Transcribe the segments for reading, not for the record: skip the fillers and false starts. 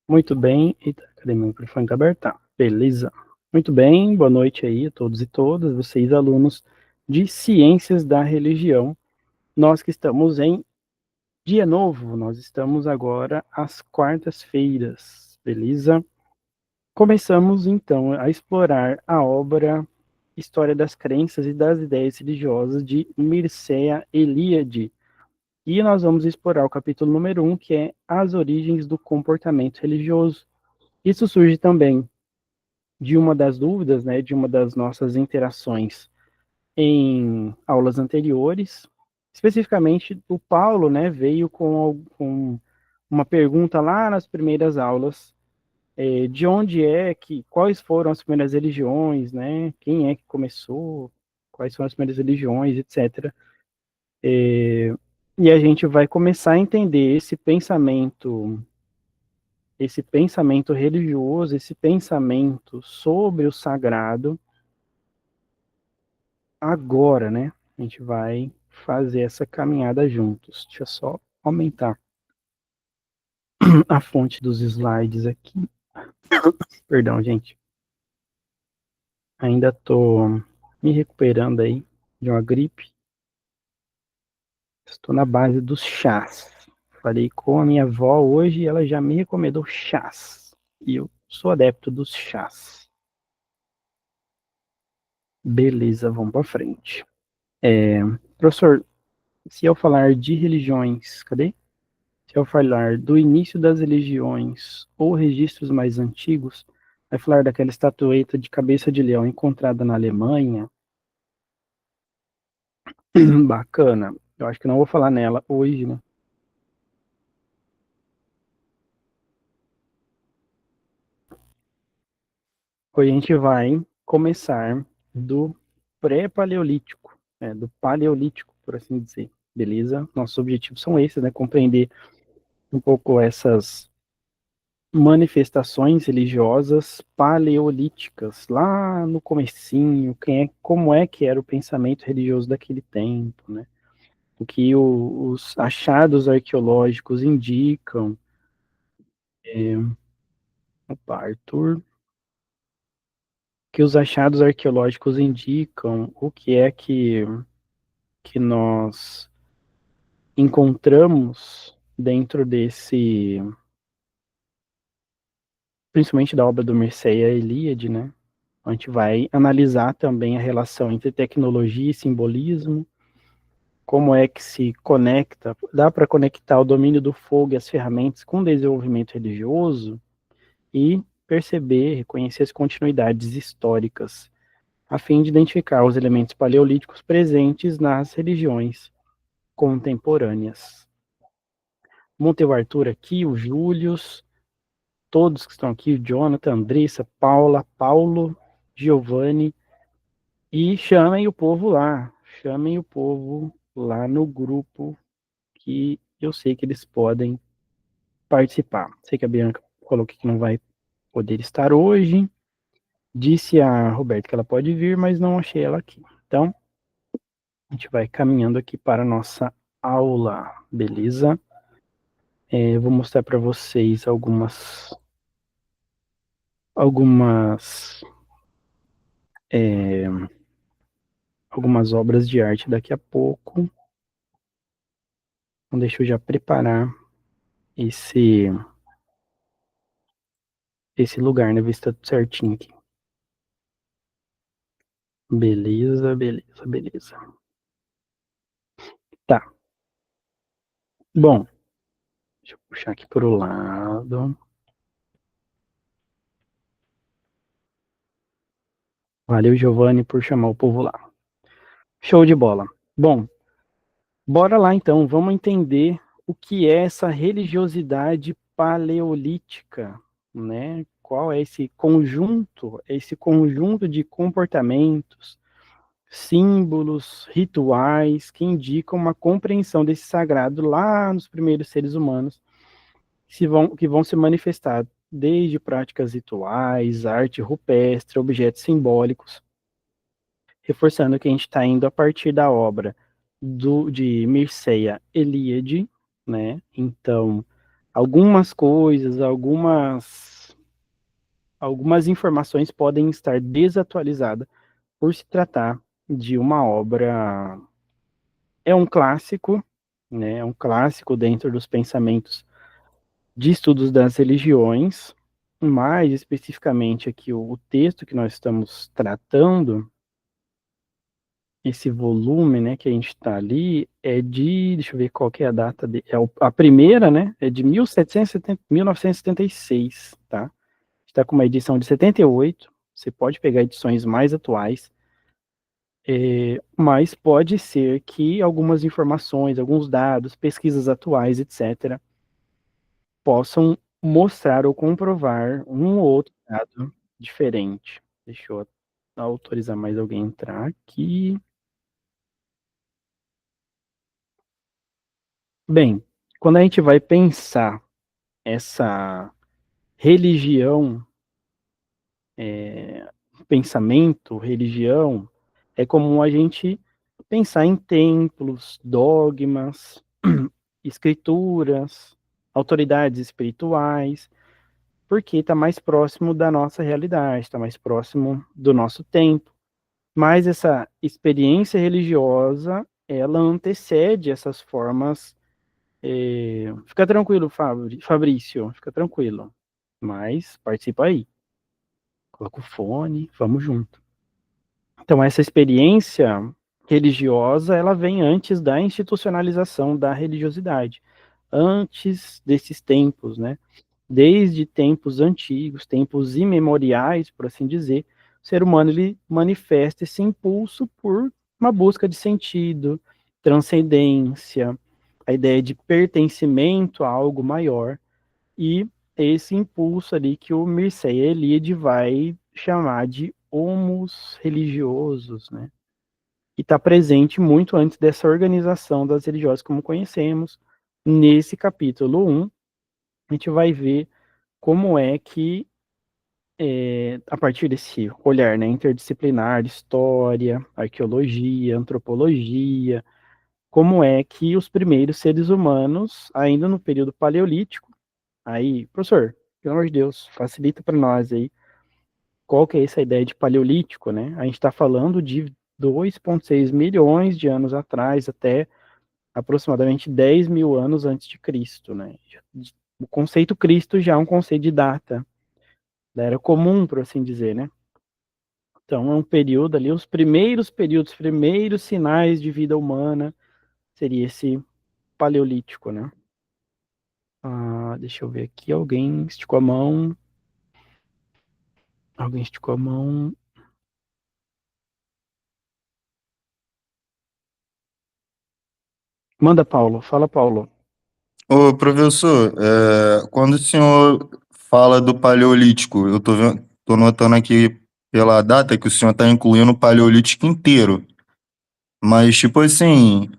Muito bem. Eita, cadê meu microfone? Tá aberto? Tá. Beleza. Muito bem, boa noite aí a todos e todas, vocês alunos de Ciências da Religião. Nós que estamos em dia novo, nós estamos agora às quartas-feiras, beleza? Começamos então a explorar a obra História das Crenças e das Ideias Religiosas de Mircea Eliade. E nós vamos explorar o capítulo número 1, que é As Origens do Comportamento Religioso. Isso surge também de uma das dúvidas, né, de uma das nossas interações em aulas anteriores. Especificamente, o Paulo, né, veio com uma pergunta lá nas primeiras aulas, de onde é que, quais foram as primeiras religiões, né, quem é que começou, quais foram as primeiras religiões, etc. E a gente vai começar a entender esse pensamento religioso, esse pensamento sobre o sagrado agora, né? A gente vai fazer essa caminhada juntos. Deixa eu só aumentar a fonte dos slides aqui. Perdão, gente. Ainda tô me recuperando aí de uma gripe. Estou na base dos chás. Falei com a minha avó hoje e ela já me recomendou chás. E eu sou adepto dos chás. Beleza, vamos para frente. Professor, se eu falar de religiões, cadê? Se eu falar do início das religiões ou registros mais antigos, vai falar daquela estatueta de cabeça de leão encontrada na Alemanha. Bacana. Eu acho que não vou falar nela hoje, né? Hoje a gente vai começar do pré-paleolítico, né? Do paleolítico, por assim dizer. Beleza? Nossos objetivos são esses, né? Compreender um pouco essas manifestações religiosas paleolíticas, lá no comecinho, como é que era o pensamento religioso daquele tempo, né? O que os achados arqueológicos indicam. Opa, Arthur, que os achados arqueológicos indicam, o que é que nós encontramos dentro desse, principalmente da obra do Mircea Eliade, né? A gente vai analisar também a relação entre tecnologia e simbolismo, como é que se conecta, dá para conectar o domínio do fogo e as ferramentas com o desenvolvimento religioso e perceber, reconhecer as continuidades históricas, a fim de identificar os elementos paleolíticos presentes nas religiões contemporâneas. Vamos ter o Arthur aqui, o Július, todos que estão aqui, o Jonathan, Andressa, Paula, Paulo, Giovanni, e chamem o povo lá no grupo que eu sei que eles podem participar. Sei que a Bianca falou que não vai poder estar hoje. Disse a Roberta que ela pode vir, mas não achei ela aqui. Então, a gente vai caminhando aqui para a nossa aula, beleza? Eu vou mostrar para vocês algumas, é, algumas obras de arte daqui a pouco. Então, deixa eu já preparar esse, esse lugar, né? Ver se tá tudo certinho aqui. Beleza, beleza, beleza. Tá. Bom, deixa eu puxar aqui para o lado. Valeu, Giovanni, por chamar o povo lá. Show de bola. Bom, bora lá então, vamos entender o que é essa religiosidade paleolítica, né? Qual é esse conjunto de comportamentos, símbolos, rituais que indicam uma compreensão desse sagrado lá nos primeiros seres humanos, que vão se manifestar desde práticas rituais, arte rupestre, objetos simbólicos, reforçando que a gente está indo a partir da obra de Mircea Eliade, né? Então, algumas coisas, algumas informações podem estar desatualizadas por se tratar de uma obra, é um clássico, né? É um clássico dentro dos pensamentos de estudos das religiões, mais especificamente aqui o texto que nós estamos tratando, esse volume, né, que a gente está ali, é de, deixa eu ver qual que é a data, a primeira, né, é de 1976, tá? Está com uma edição de 78, você pode pegar edições mais atuais, mas pode ser que algumas informações, alguns dados, pesquisas atuais, etc., possam mostrar ou comprovar um ou outro dado diferente. Deixa eu autorizar mais alguém a entrar aqui. Bem, quando a gente vai pensar essa religião, pensamento, religião, é comum a gente pensar em templos, dogmas, escrituras, autoridades espirituais, porque está mais próximo da nossa realidade, está mais próximo do nosso tempo. Mas essa experiência religiosa, ela antecede essas formas. Fica tranquilo, Fabrício, fica tranquilo. Mas participa aí. Coloca o fone, vamos junto. Então, essa experiência religiosa, ela vem antes da institucionalização da religiosidade, antes desses tempos, né? Desde tempos antigos, tempos imemoriais, por assim dizer, o ser humano ele manifesta esse impulso por uma busca de sentido, transcendência, a ideia de pertencimento a algo maior, e esse impulso ali que o Mircea Eliade vai chamar de homos religiosos, né? E está presente muito antes dessa organização das religiosas como conhecemos. Nesse capítulo 1, a gente vai ver como é que, a partir desse olhar, né, interdisciplinar, história, arqueologia, antropologia, como é que os primeiros seres humanos, ainda no período paleolítico, aí, professor, pelo amor de Deus, facilita para nós aí, qual que é essa ideia de paleolítico, né? A gente está falando de 2,6 milhões de anos atrás, até aproximadamente 10 mil anos antes de Cristo, né? O conceito Cristo já é um conceito de data, da era comum, por assim dizer, né? Então, é um período ali, os primeiros períodos, os primeiros sinais de vida humana, seria esse paleolítico, né? Deixa eu ver aqui, alguém esticou a mão. Alguém esticou a mão. Manda, Paulo. Fala, Paulo. Ô, professor, quando o senhor fala do Paleolítico, eu tô notando aqui pela data que o senhor está incluindo o Paleolítico inteiro, mas, tipo assim,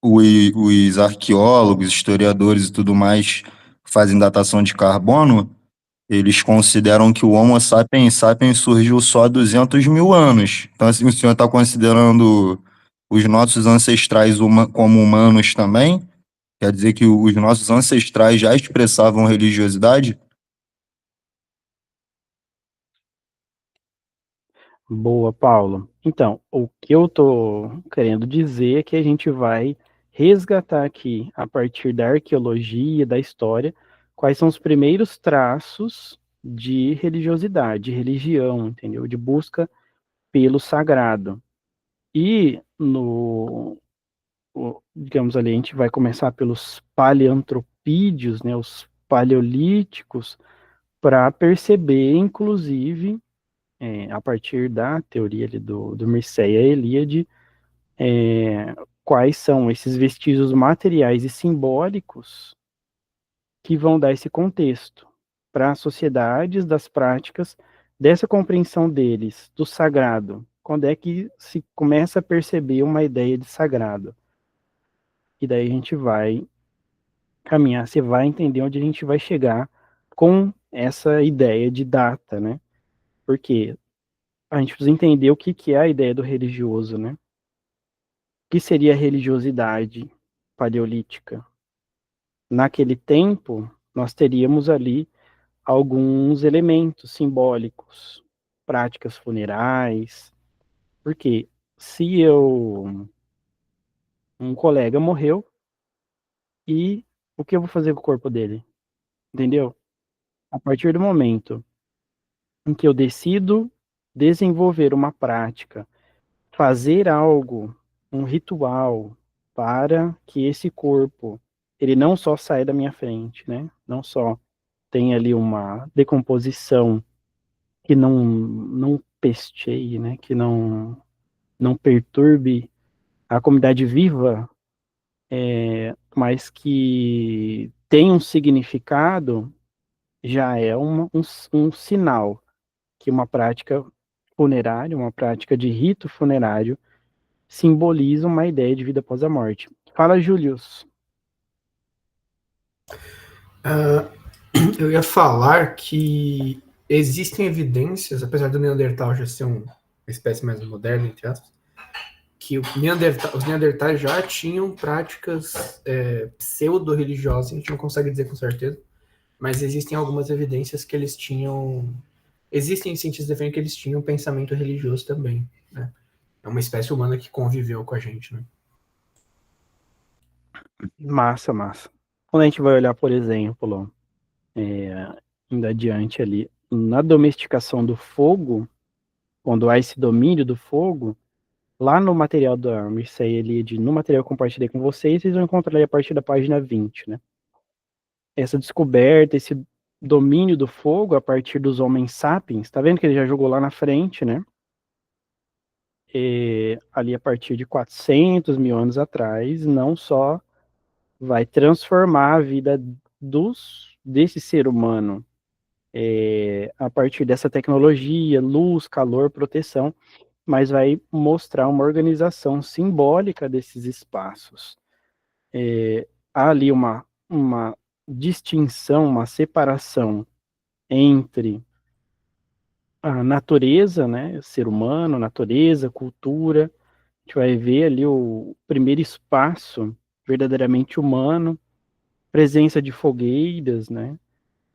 os arqueólogos, historiadores e tudo mais que fazem datação de carbono, eles consideram que o Homo sapiens surgiu só há 200 mil anos. Então, assim, o senhor está considerando os nossos ancestrais como humanos também? Quer dizer que os nossos ancestrais já expressavam religiosidade? Boa, Paulo. Então, o que eu tô querendo dizer é que a gente vai resgatar aqui, a partir da arqueologia, da história, quais são os primeiros traços de religiosidade, de religião, entendeu? De busca pelo sagrado. E digamos ali, a gente vai começar pelos paleantropídeos, né, os paleolíticos, para perceber, inclusive, a partir da teoria ali do Mircea Eliade, quais são esses vestígios materiais e simbólicos que vão dar esse contexto para as sociedades das práticas dessa compreensão deles, do sagrado. Quando é que se começa a perceber uma ideia de sagrado? E daí a gente vai caminhar, você vai entender onde a gente vai chegar com essa ideia de data, né? Porque a gente precisa entender o que, que é a ideia do religioso, né? O que seria a religiosidade paleolítica? naquele tempo, nós teríamos ali alguns elementos simbólicos, práticas funerais, porque se um colega morreu e o que eu vou fazer com o corpo dele? Entendeu? A partir do momento em que eu decido desenvolver uma prática, fazer algo, um ritual para que esse corpo ele não só saia da minha frente, né? Não só tenha ali uma decomposição que não pesteie, né? Que não perturbe a comunidade viva, mas que tem um significado, já é um sinal que uma prática funerária, uma prática de rito funerário, simboliza uma ideia de vida após a morte. Fala, Julius. Eu ia falar que existem evidências, apesar do Neandertal já ser uma espécie mais moderna, entre aspas, que os Neandertais já tinham práticas pseudo-religiosas, a gente não consegue dizer com certeza, mas existem algumas evidências que eles tinham. Existem cientistas que defendem que eles tinham pensamento religioso também. Né? É uma espécie humana que conviveu com a gente. Né? Massa, massa. Quando a gente vai olhar, por exemplo, indo adiante ali, na domesticação do fogo, quando há esse domínio do fogo, lá no material da Mircea Eliade, no material que eu compartilhei com vocês, vocês vão encontrar aí a partir da página 20, né? Essa descoberta, esse domínio do fogo a partir dos homens sapiens, tá vendo que ele já jogou lá na frente, né? Ali a partir de 400 mil anos atrás, não só vai transformar a vida desse ser humano a partir dessa tecnologia, luz, calor, proteção, mas vai mostrar uma organização simbólica desses espaços. Há ali uma distinção, uma separação entre a natureza, né, ser humano, natureza, cultura. A gente vai ver ali o primeiro espaço verdadeiramente humano, presença de fogueiras, né?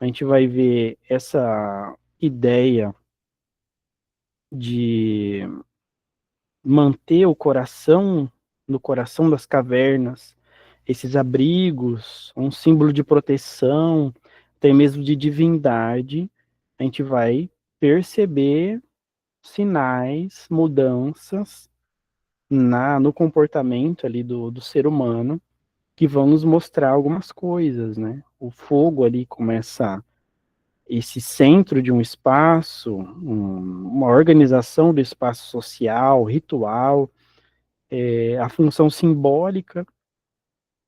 A gente vai ver essa ideia de manter o coração no coração das cavernas, esses abrigos, um símbolo de proteção, até mesmo de divindade. A gente vai perceber sinais, mudanças no comportamento ali do ser humano que vão nos mostrar algumas coisas, né? O fogo ali começa esse centro de um espaço, uma organização do espaço social, ritual, a função simbólica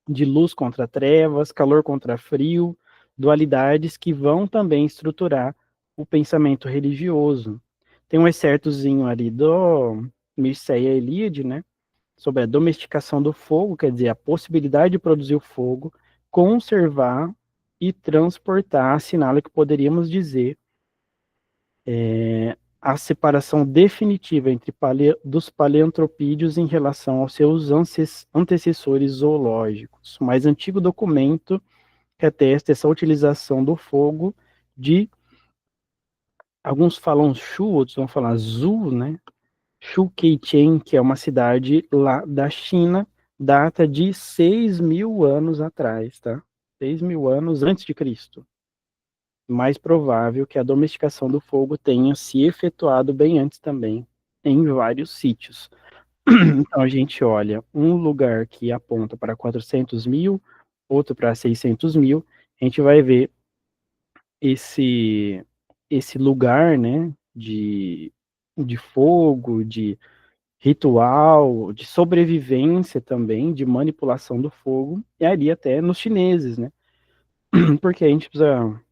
de luz contra trevas, calor contra frio, dualidades que vão também estruturar o pensamento religioso. Tem um excertozinho ali do Mircea Eliade, né, sobre a domesticação do fogo, quer dizer, a possibilidade de produzir o fogo, conservar e transportar, assinala que poderíamos dizer a separação definitiva entre dos paleantropídeos em relação aos seus antecessores zoológicos. O mais antigo documento que atesta essa utilização do fogo de, alguns falam Shu, outros vão falar Zhu, né? Shu Keichen, que é uma cidade lá da China, data de 6.000 anos atrás, tá? 6.000 anos antes de Cristo. Mais provável que a domesticação do fogo tenha se efetuado bem antes também, em vários sítios. Então a gente olha um lugar que aponta para 400 mil, outro para 600 mil, a gente vai ver esse lugar, né, de fogo, de ritual, de sobrevivência também, de manipulação do fogo, e ali até nos chineses, né? Porque a gente precisa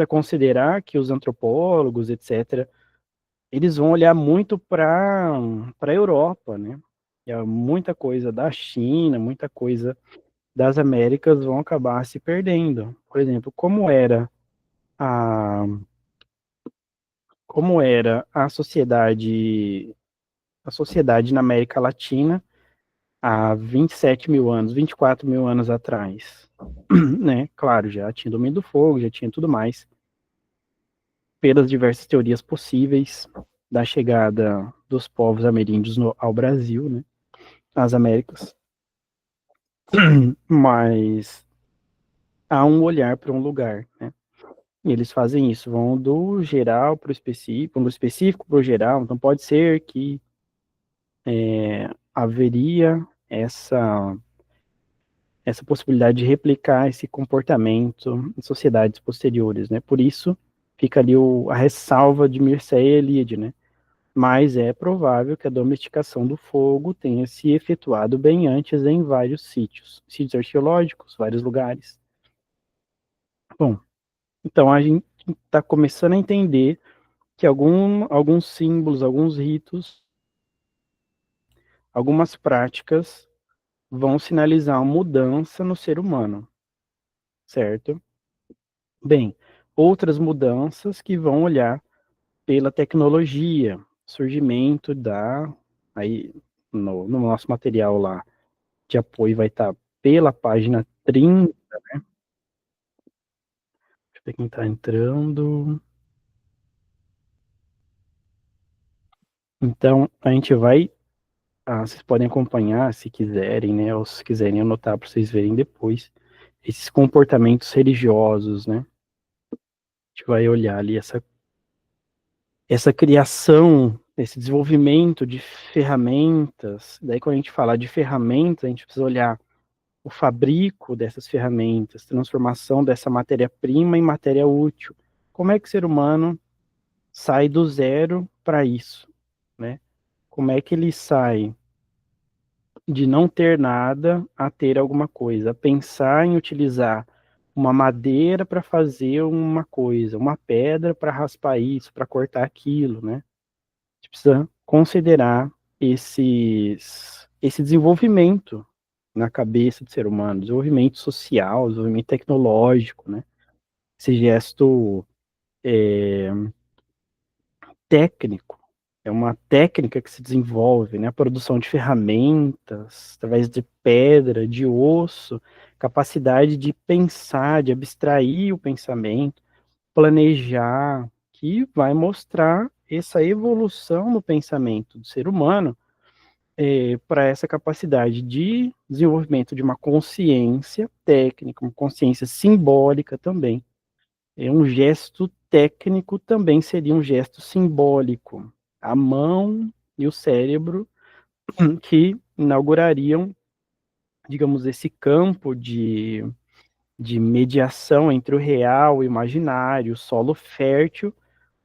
considerar que os antropólogos, etc., eles vão olhar muito para a Europa, né? E muita coisa da China, muita coisa das Américas vão acabar se perdendo. Por exemplo, a como era a sociedade na América Latina há 27 mil anos, 24 mil anos atrás, né? Claro, já tinha domínio do fogo, já tinha tudo mais, pelas diversas teorias possíveis da chegada dos povos ameríndios ao Brasil, né? Às Américas. Mas há um olhar para um lugar, né? E eles fazem isso, vão do geral para o específico, do específico para o geral. Então pode ser que haveria essa possibilidade de replicar esse comportamento em sociedades posteriores, né? Por isso fica ali a ressalva de Mircea Eliade, né? Mas é provável que a domesticação do fogo tenha se efetuado bem antes em vários sítios arqueológicos, vários lugares. Bom, então a gente está começando a entender que alguns símbolos, alguns ritos, algumas práticas vão sinalizar uma mudança no ser humano, certo? Bem, outras mudanças que vão olhar pela tecnologia, surgimento aí no nosso material lá de apoio vai estar pela página 30, né? Deixa eu ver quem está entrando. Então, a gente vai, vocês podem acompanhar se quiserem, né, ou se quiserem anotar para vocês verem depois, esses comportamentos religiosos, né? A gente vai olhar ali essa criação, esse desenvolvimento de ferramentas. Daí, quando a gente falar de ferramentas, a gente precisa olhar o fabrico dessas ferramentas, transformação dessa matéria-prima em matéria útil. Como é que o ser humano sai do zero para isso, né? Como é que ele sai de não ter nada a ter alguma coisa, a pensar em utilizar uma madeira para fazer uma coisa, uma pedra para raspar isso, para cortar aquilo, né? A gente precisa considerar esse desenvolvimento na cabeça do ser humano, desenvolvimento social, desenvolvimento tecnológico, né? Esse gesto técnico, é uma técnica que se desenvolve, né? A produção de ferramentas, através de pedra, de osso, capacidade de pensar, de abstrair o pensamento, planejar, que vai mostrar essa evolução no pensamento do ser humano para essa capacidade de desenvolvimento de uma consciência técnica, uma consciência simbólica também. Um gesto técnico também seria um gesto simbólico. A mão e o cérebro que inaugurariam, digamos, esse campo de mediação entre o real e o imaginário, o solo fértil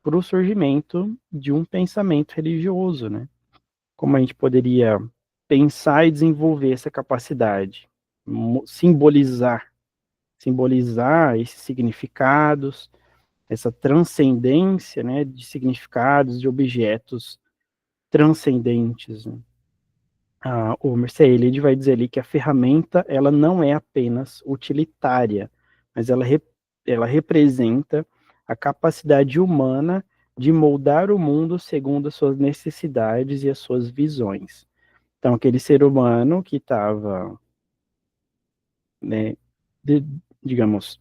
para o surgimento de um pensamento religioso, né? Como a gente poderia pensar e desenvolver essa capacidade, simbolizar esses significados, essa transcendência, né, de significados, de objetos transcendentes. Né? O Mircea Eliade vai dizer ali que a ferramenta ela não é apenas utilitária, mas ela representa a capacidade humana de moldar o mundo segundo as suas necessidades e as suas visões. Então, aquele ser humano que estava, né, digamos,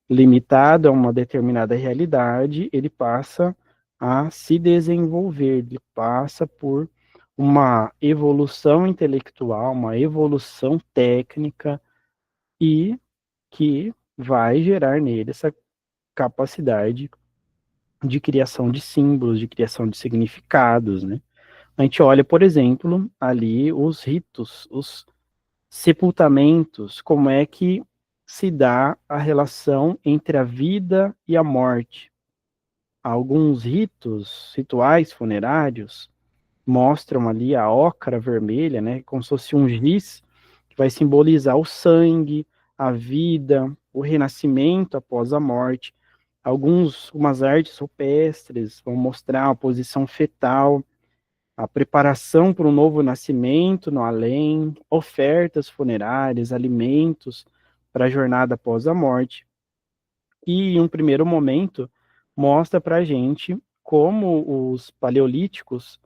limitado a uma determinada realidade, ele passa a se desenvolver, ele passa por uma evolução intelectual, uma evolução técnica e que vai gerar nele essa capacidade de criação de símbolos, de criação de significados, né? A gente olha, por exemplo, ali os ritos, os sepultamentos, como é que se dá a relação entre a vida e a morte. Alguns rituais funerários mostram ali a ocra vermelha, né, como se fosse um giz, que vai simbolizar o sangue, a vida, o renascimento após a morte. Algumas artes rupestres vão mostrar a posição fetal, a preparação para um novo nascimento no além, ofertas funerárias, alimentos para a jornada após a morte. E, em um primeiro momento, mostra para a gente como os paleolíticos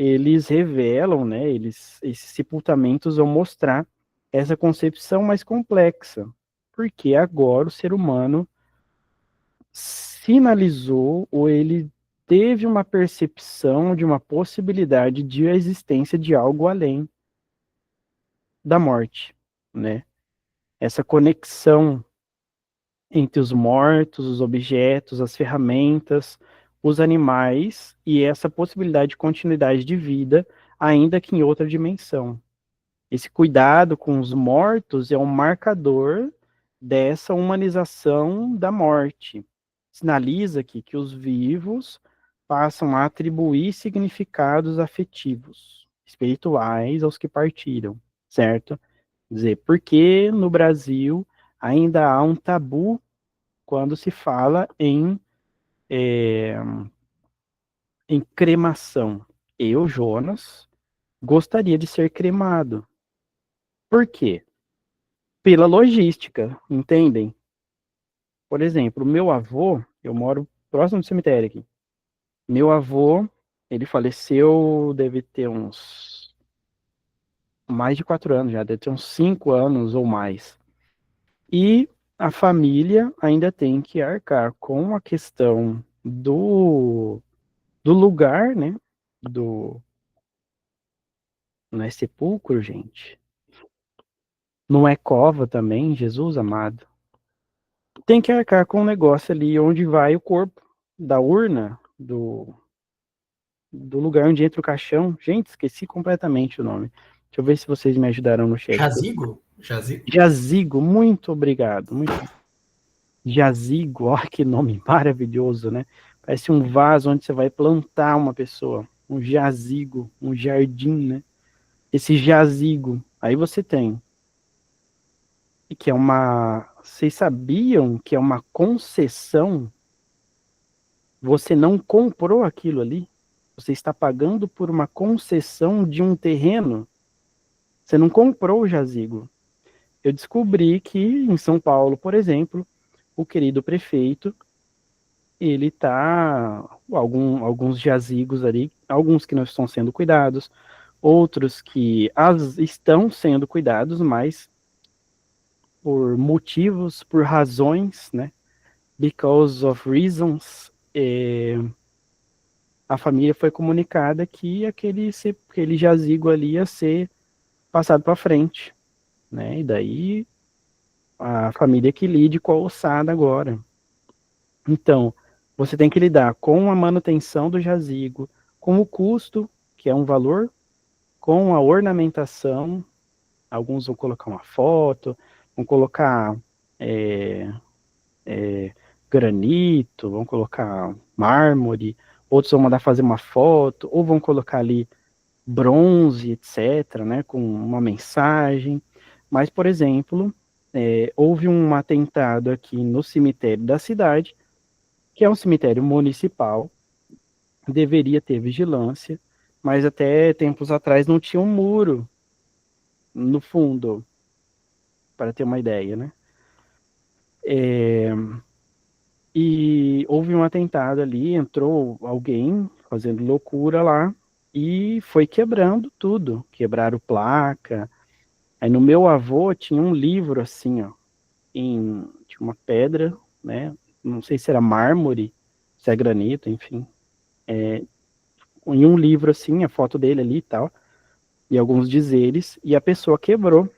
eles revelam, né, esses sepultamentos vão mostrar essa concepção mais complexa, porque agora o ser humano sinalizou ou ele teve uma percepção de uma possibilidade de existência de algo além da morte, né? Essa conexão entre os mortos, os objetos, as ferramentas, os animais e essa possibilidade de continuidade de vida, ainda que em outra dimensão. Esse cuidado com os mortos é um marcador dessa humanização da morte. Sinaliza aqui que os vivos passam a atribuir significados afetivos, espirituais aos que partiram, certo? Quer dizer, porque no Brasil ainda há um tabu quando se fala em cremação. Eu, Jonas, gostaria de ser cremado. Por quê? Pela logística, entendem? Por exemplo, meu avô, eu moro próximo do cemitério aqui. Meu avô, ele faleceu, deve ter uns mais de 4 anos já, deve ter uns 5 anos ou mais. E a família ainda tem que arcar com a questão do lugar, né? Não é sepulcro, gente. Não é cova também, Jesus amado. Tem que arcar com um negócio ali onde vai o corpo, da urna, do lugar onde entra o caixão. Gente, esqueci completamente o nome. Deixa eu ver se vocês me ajudaram no chat. Jazigo? Jazigo? Jazigo, muito obrigado. Jazigo, ó, que nome maravilhoso, né? Parece um vaso onde você vai plantar uma pessoa. Um jazigo, um jardim, né? Esse jazigo, aí você tem. E que é uma. Vocês sabiam que é uma concessão? Você não comprou aquilo ali? Você está pagando por uma concessão de um terreno? Você não comprou o jazigo. Eu descobri que em São Paulo, por exemplo, o querido prefeito, ele tá alguns jazigos ali, alguns que não estão sendo cuidados, outros que estão sendo cuidados, mas por motivos, por razões, né? Because of reasons, a família foi comunicada que aquele jazigo ali ia ser passado para frente, né? E daí a família que lide com a ossada agora. Então, você tem que lidar com a manutenção do jazigo, com o custo, que é um valor, com a ornamentação. Alguns vão colocar uma foto, vão colocar granito, vão colocar mármore, outros vão mandar fazer uma foto, ou vão colocar ali bronze, etc., né, com uma mensagem. Mas, por exemplo, houve um atentado aqui no cemitério da cidade, que é um cemitério municipal, deveria ter vigilância, mas até tempos atrás não tinha um muro no fundo, para ter uma ideia, né? E houve um atentado ali, entrou alguém fazendo loucura lá e foi quebrando tudo, quebraram placa. Aí no meu avô tinha um livro assim, ó, tinha uma pedra, né? Não sei se era mármore, se é granito, enfim. Em um livro assim, a foto dele ali e tal, e alguns dizeres, e a pessoa quebrou.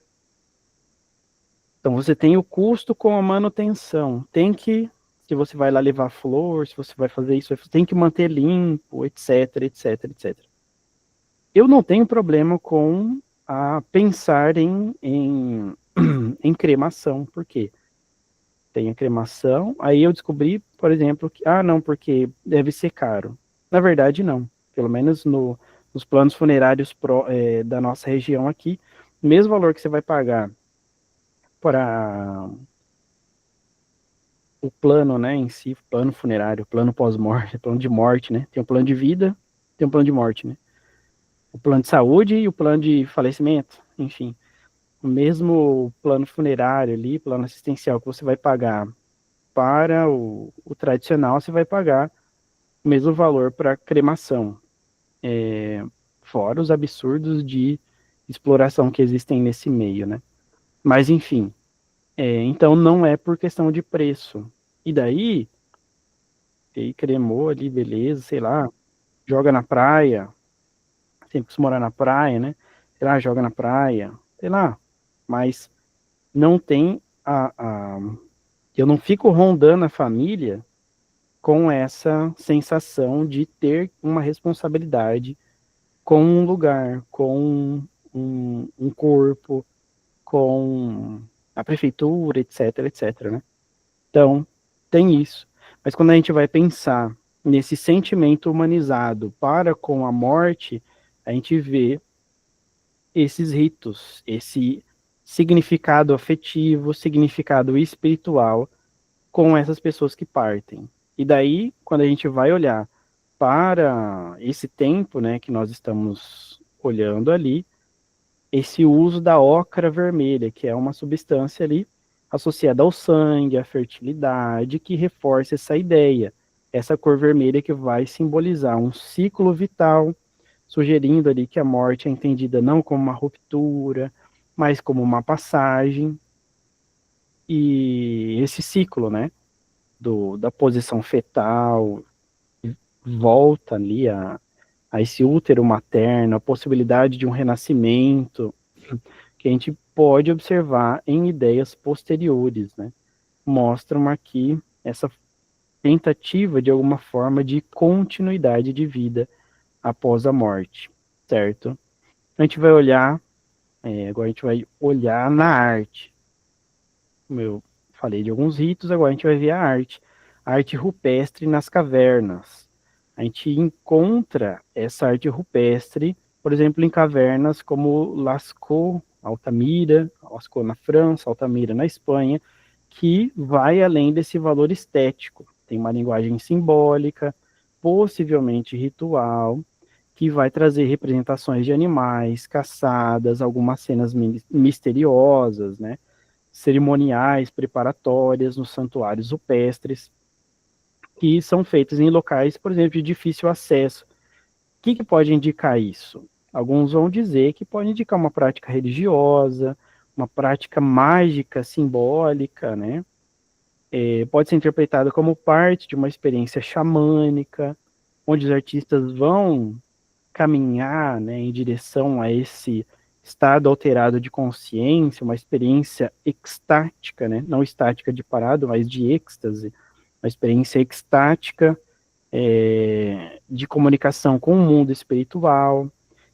Então você tem o custo com a manutenção. Se você vai lá levar flor, se você vai fazer isso, tem que manter limpo, etc, etc, etc. Eu não tenho problema com pensar em cremação, por quê? Tem a cremação, aí eu descobri, por exemplo, que, não, porque deve ser caro. Na verdade, não. Pelo menos nos planos funerários da nossa região aqui, o mesmo valor que você vai pagar para o plano, né, em si, plano funerário, plano pós-morte, plano de morte, né? Tem um plano de vida, tem um plano de morte, né? O plano de saúde e o plano de falecimento, enfim. O mesmo plano funerário ali, plano assistencial que você vai pagar para o tradicional, você vai pagar o mesmo valor para cremação. fora os absurdos de exploração que existem nesse meio, né? Mas, enfim, então não é por questão de preço. E daí, cremou ali, beleza, sei lá, joga na praia, sempre quis morar na praia, né? Sei lá, joga na praia, sei lá, mas não tem eu não fico rondando a família com essa sensação de ter uma responsabilidade com um lugar, com um corpo, com a prefeitura, etc, etc, né? Então, tem isso. Mas quando a gente vai pensar nesse sentimento humanizado para com a morte, a gente vê esses ritos, esse significado afetivo, significado espiritual com essas pessoas que partem. E daí, quando a gente vai olhar para esse tempo, né, que nós estamos olhando ali, esse uso da ocra vermelha, que é uma substância ali associada ao sangue, à fertilidade, que reforça essa ideia, essa cor vermelha que vai simbolizar um ciclo vital, sugerindo ali que a morte é entendida não como uma ruptura, mas como uma passagem, e esse ciclo, né, da posição fetal, volta ali a esse útero materno, a possibilidade de um renascimento, que a gente pode observar em ideias posteriores, né? Mostram aqui essa tentativa, de alguma forma, de continuidade de vida após a morte, certo? A gente vai olhar, agora a gente vai olhar na arte. Como eu falei de alguns ritos, agora a gente vai ver a arte rupestre nas cavernas. A gente encontra essa arte rupestre, por exemplo, em cavernas como Lascaux, Altamira, Lascaux na França, Altamira na Espanha, que vai além desse valor estético. Tem uma linguagem simbólica, possivelmente ritual, que vai trazer representações de animais, caçadas, algumas cenas misteriosas, né? Cerimoniais preparatórias nos santuários rupestres, que são feitas em locais, por exemplo, de difícil acesso. O que pode indicar isso? Alguns vão dizer que pode indicar uma prática religiosa, uma prática mágica, simbólica, né? Pode ser interpretada como parte de uma experiência xamânica, onde os artistas vão caminhar, né, em direção a esse estado alterado de consciência, uma experiência extática, né, não estática de parado, mas de êxtase, uma experiência extática de comunicação com o mundo espiritual,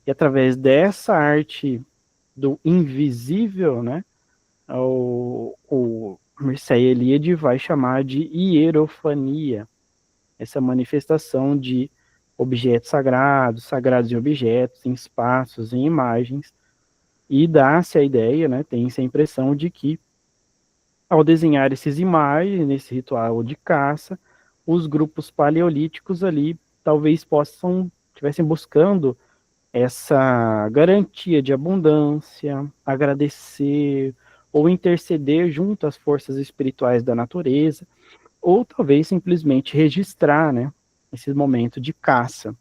e através dessa arte do invisível, né, o Mircea Eliade vai chamar de hierofania, essa manifestação de objetos sagrados, sagrados em objetos, em espaços, em imagens, e dá-se a ideia, né, tem-se a impressão de que, ao desenhar esses imagens, nesse ritual de caça, os grupos paleolíticos ali talvez estivessem buscando essa garantia de abundância, agradecer ou interceder junto às forças espirituais da natureza, ou talvez simplesmente registrar, né, esse momento de caça.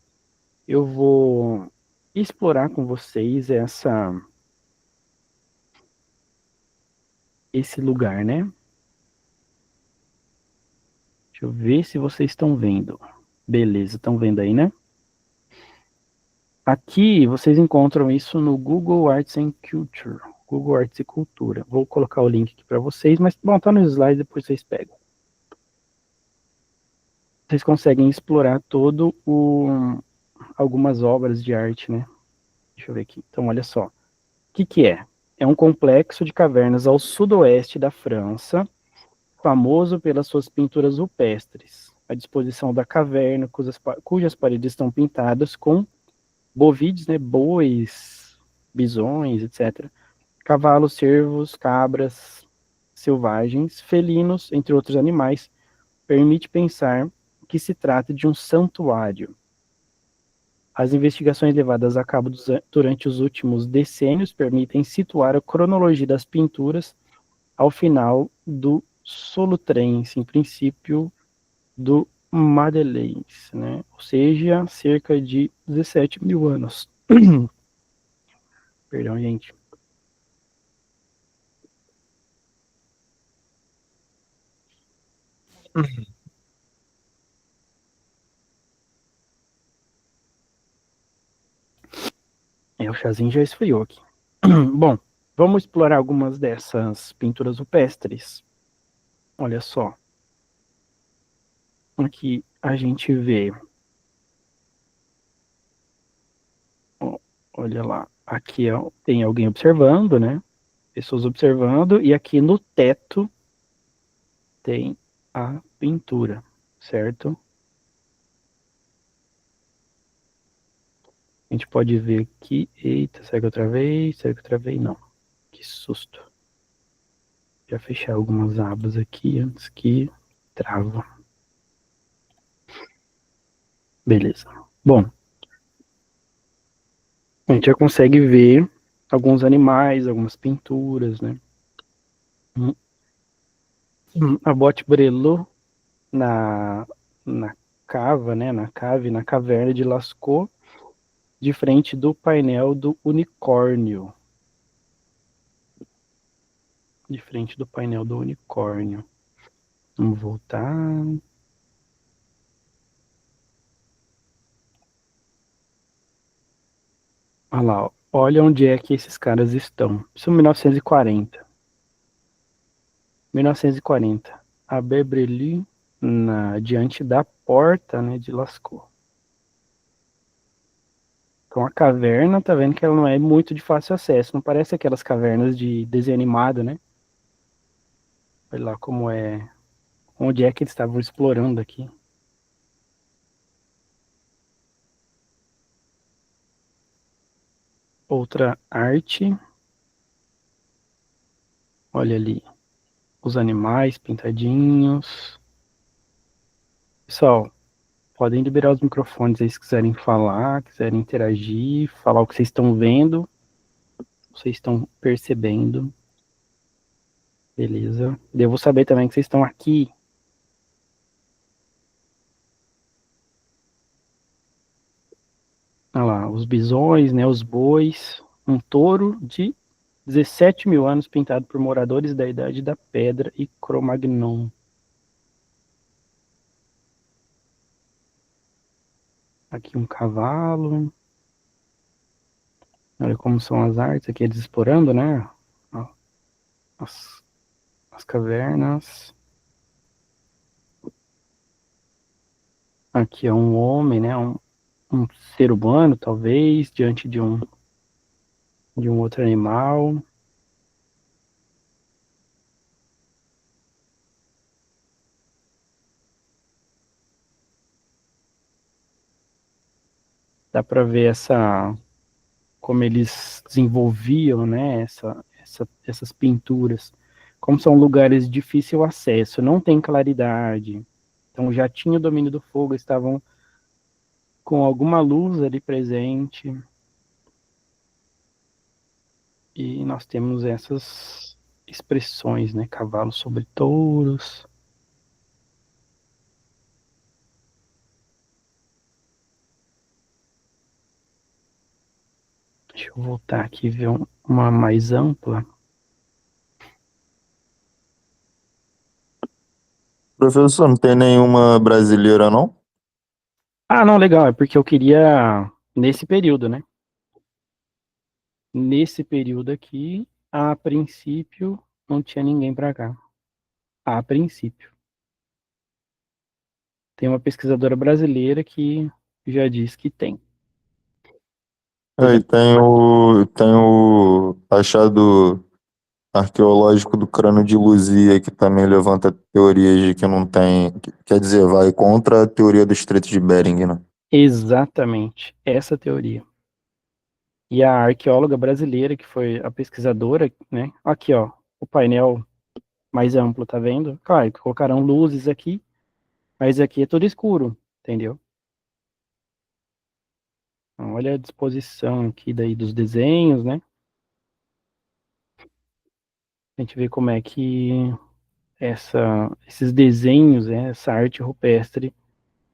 Eu vou explorar com vocês esse lugar, né? Deixa eu ver se vocês estão vendo. Beleza, estão vendo aí, né? Aqui vocês encontram isso no Google Arts and Culture. Google Arts e Cultura. Vou colocar o link aqui para vocês, mas bom, tá no slide, depois vocês pegam. Vocês conseguem explorar algumas obras de arte, né? Deixa eu ver aqui. Então, olha só. O que é? É um complexo de cavernas ao sudoeste da França, famoso pelas suas pinturas rupestres. À disposição da caverna, cujas paredes estão pintadas com bovides, né, bois, bisões, etc. Cavalos, cervos, cabras selvagens, felinos, entre outros animais, permite pensar que se trata de um santuário. As investigações levadas a cabo durante os últimos decênios permitem situar a cronologia das pinturas ao final do Solutrense, em princípio do Madeleine, né? Ou seja, cerca de 17 mil anos. Perdão, gente. O chazinho já esfriou aqui. Bom, vamos explorar algumas dessas pinturas rupestres. Olha só. Aqui a gente vê. Olha lá. Aqui tem alguém observando, né? Pessoas observando. E aqui no teto tem a pintura, certo? A gente pode ver aqui. Eita, será que eu travei? Será que eu travei? Não. Que susto. Já fechar algumas abas aqui antes que trava. Beleza. Bom, a gente já consegue ver alguns animais, algumas pinturas, né? A Bote Brelot na cava, né? Na caverna de Lascaux, de frente do painel do unicórnio. De frente do painel do unicórnio. Vamos voltar. Olha lá, ó. Olha onde é que esses caras estão. Isso é 1940. 1940. A Bebreli diante da porta, né, de Lascaux. Então a caverna, tá vendo que ela não é muito de fácil acesso. Não parece aquelas cavernas de desenho animado, né? Olha lá como é. Onde é que eles estavam explorando aqui. Outra arte. Olha ali. Os animais pintadinhos. Pessoal, podem liberar os microfones aí se quiserem falar, quiserem interagir, falar o que vocês estão vendo, vocês estão percebendo. Beleza. Devo saber também que vocês estão aqui. Olha lá, os bisões, né, os bois, um touro de 17 mil anos pintado por moradores da Idade da Pedra e Cro-Magnon. Aqui um cavalo. Olha como são as artes aqui, eles explorando, né? As, as cavernas. Aqui é um homem, né? Um ser humano, talvez, diante de um outro animal. Dá para ver como eles desenvolviam, né? Essas pinturas. Como são lugares de difícil acesso, não tem claridade. Então já tinha o domínio do fogo, estavam com alguma luz ali presente. E nós temos essas expressões, né? Cavalos sobre touros. Deixa eu voltar aqui e ver uma mais ampla. Professor, não tem nenhuma brasileira, não? Ah, não, legal, é porque eu queria nesse período, né? Nesse período aqui, a princípio, não tinha ninguém para cá. A princípio. Tem uma pesquisadora brasileira que já diz que tem. Pois é. Aí tem o achado arqueológico do crânio de Luzia, que também levanta teorias de que não tem. Quer dizer, vai contra a teoria do Estreito de Bering, né? Exatamente essa teoria. E a arqueóloga brasileira, que foi a pesquisadora, né? Aqui, ó, o painel mais amplo, tá vendo? Claro, colocaram luzes aqui, mas aqui é tudo escuro, entendeu? Então, olha a disposição aqui daí dos desenhos, né? A gente vê como é que esses desenhos, né, essa arte rupestre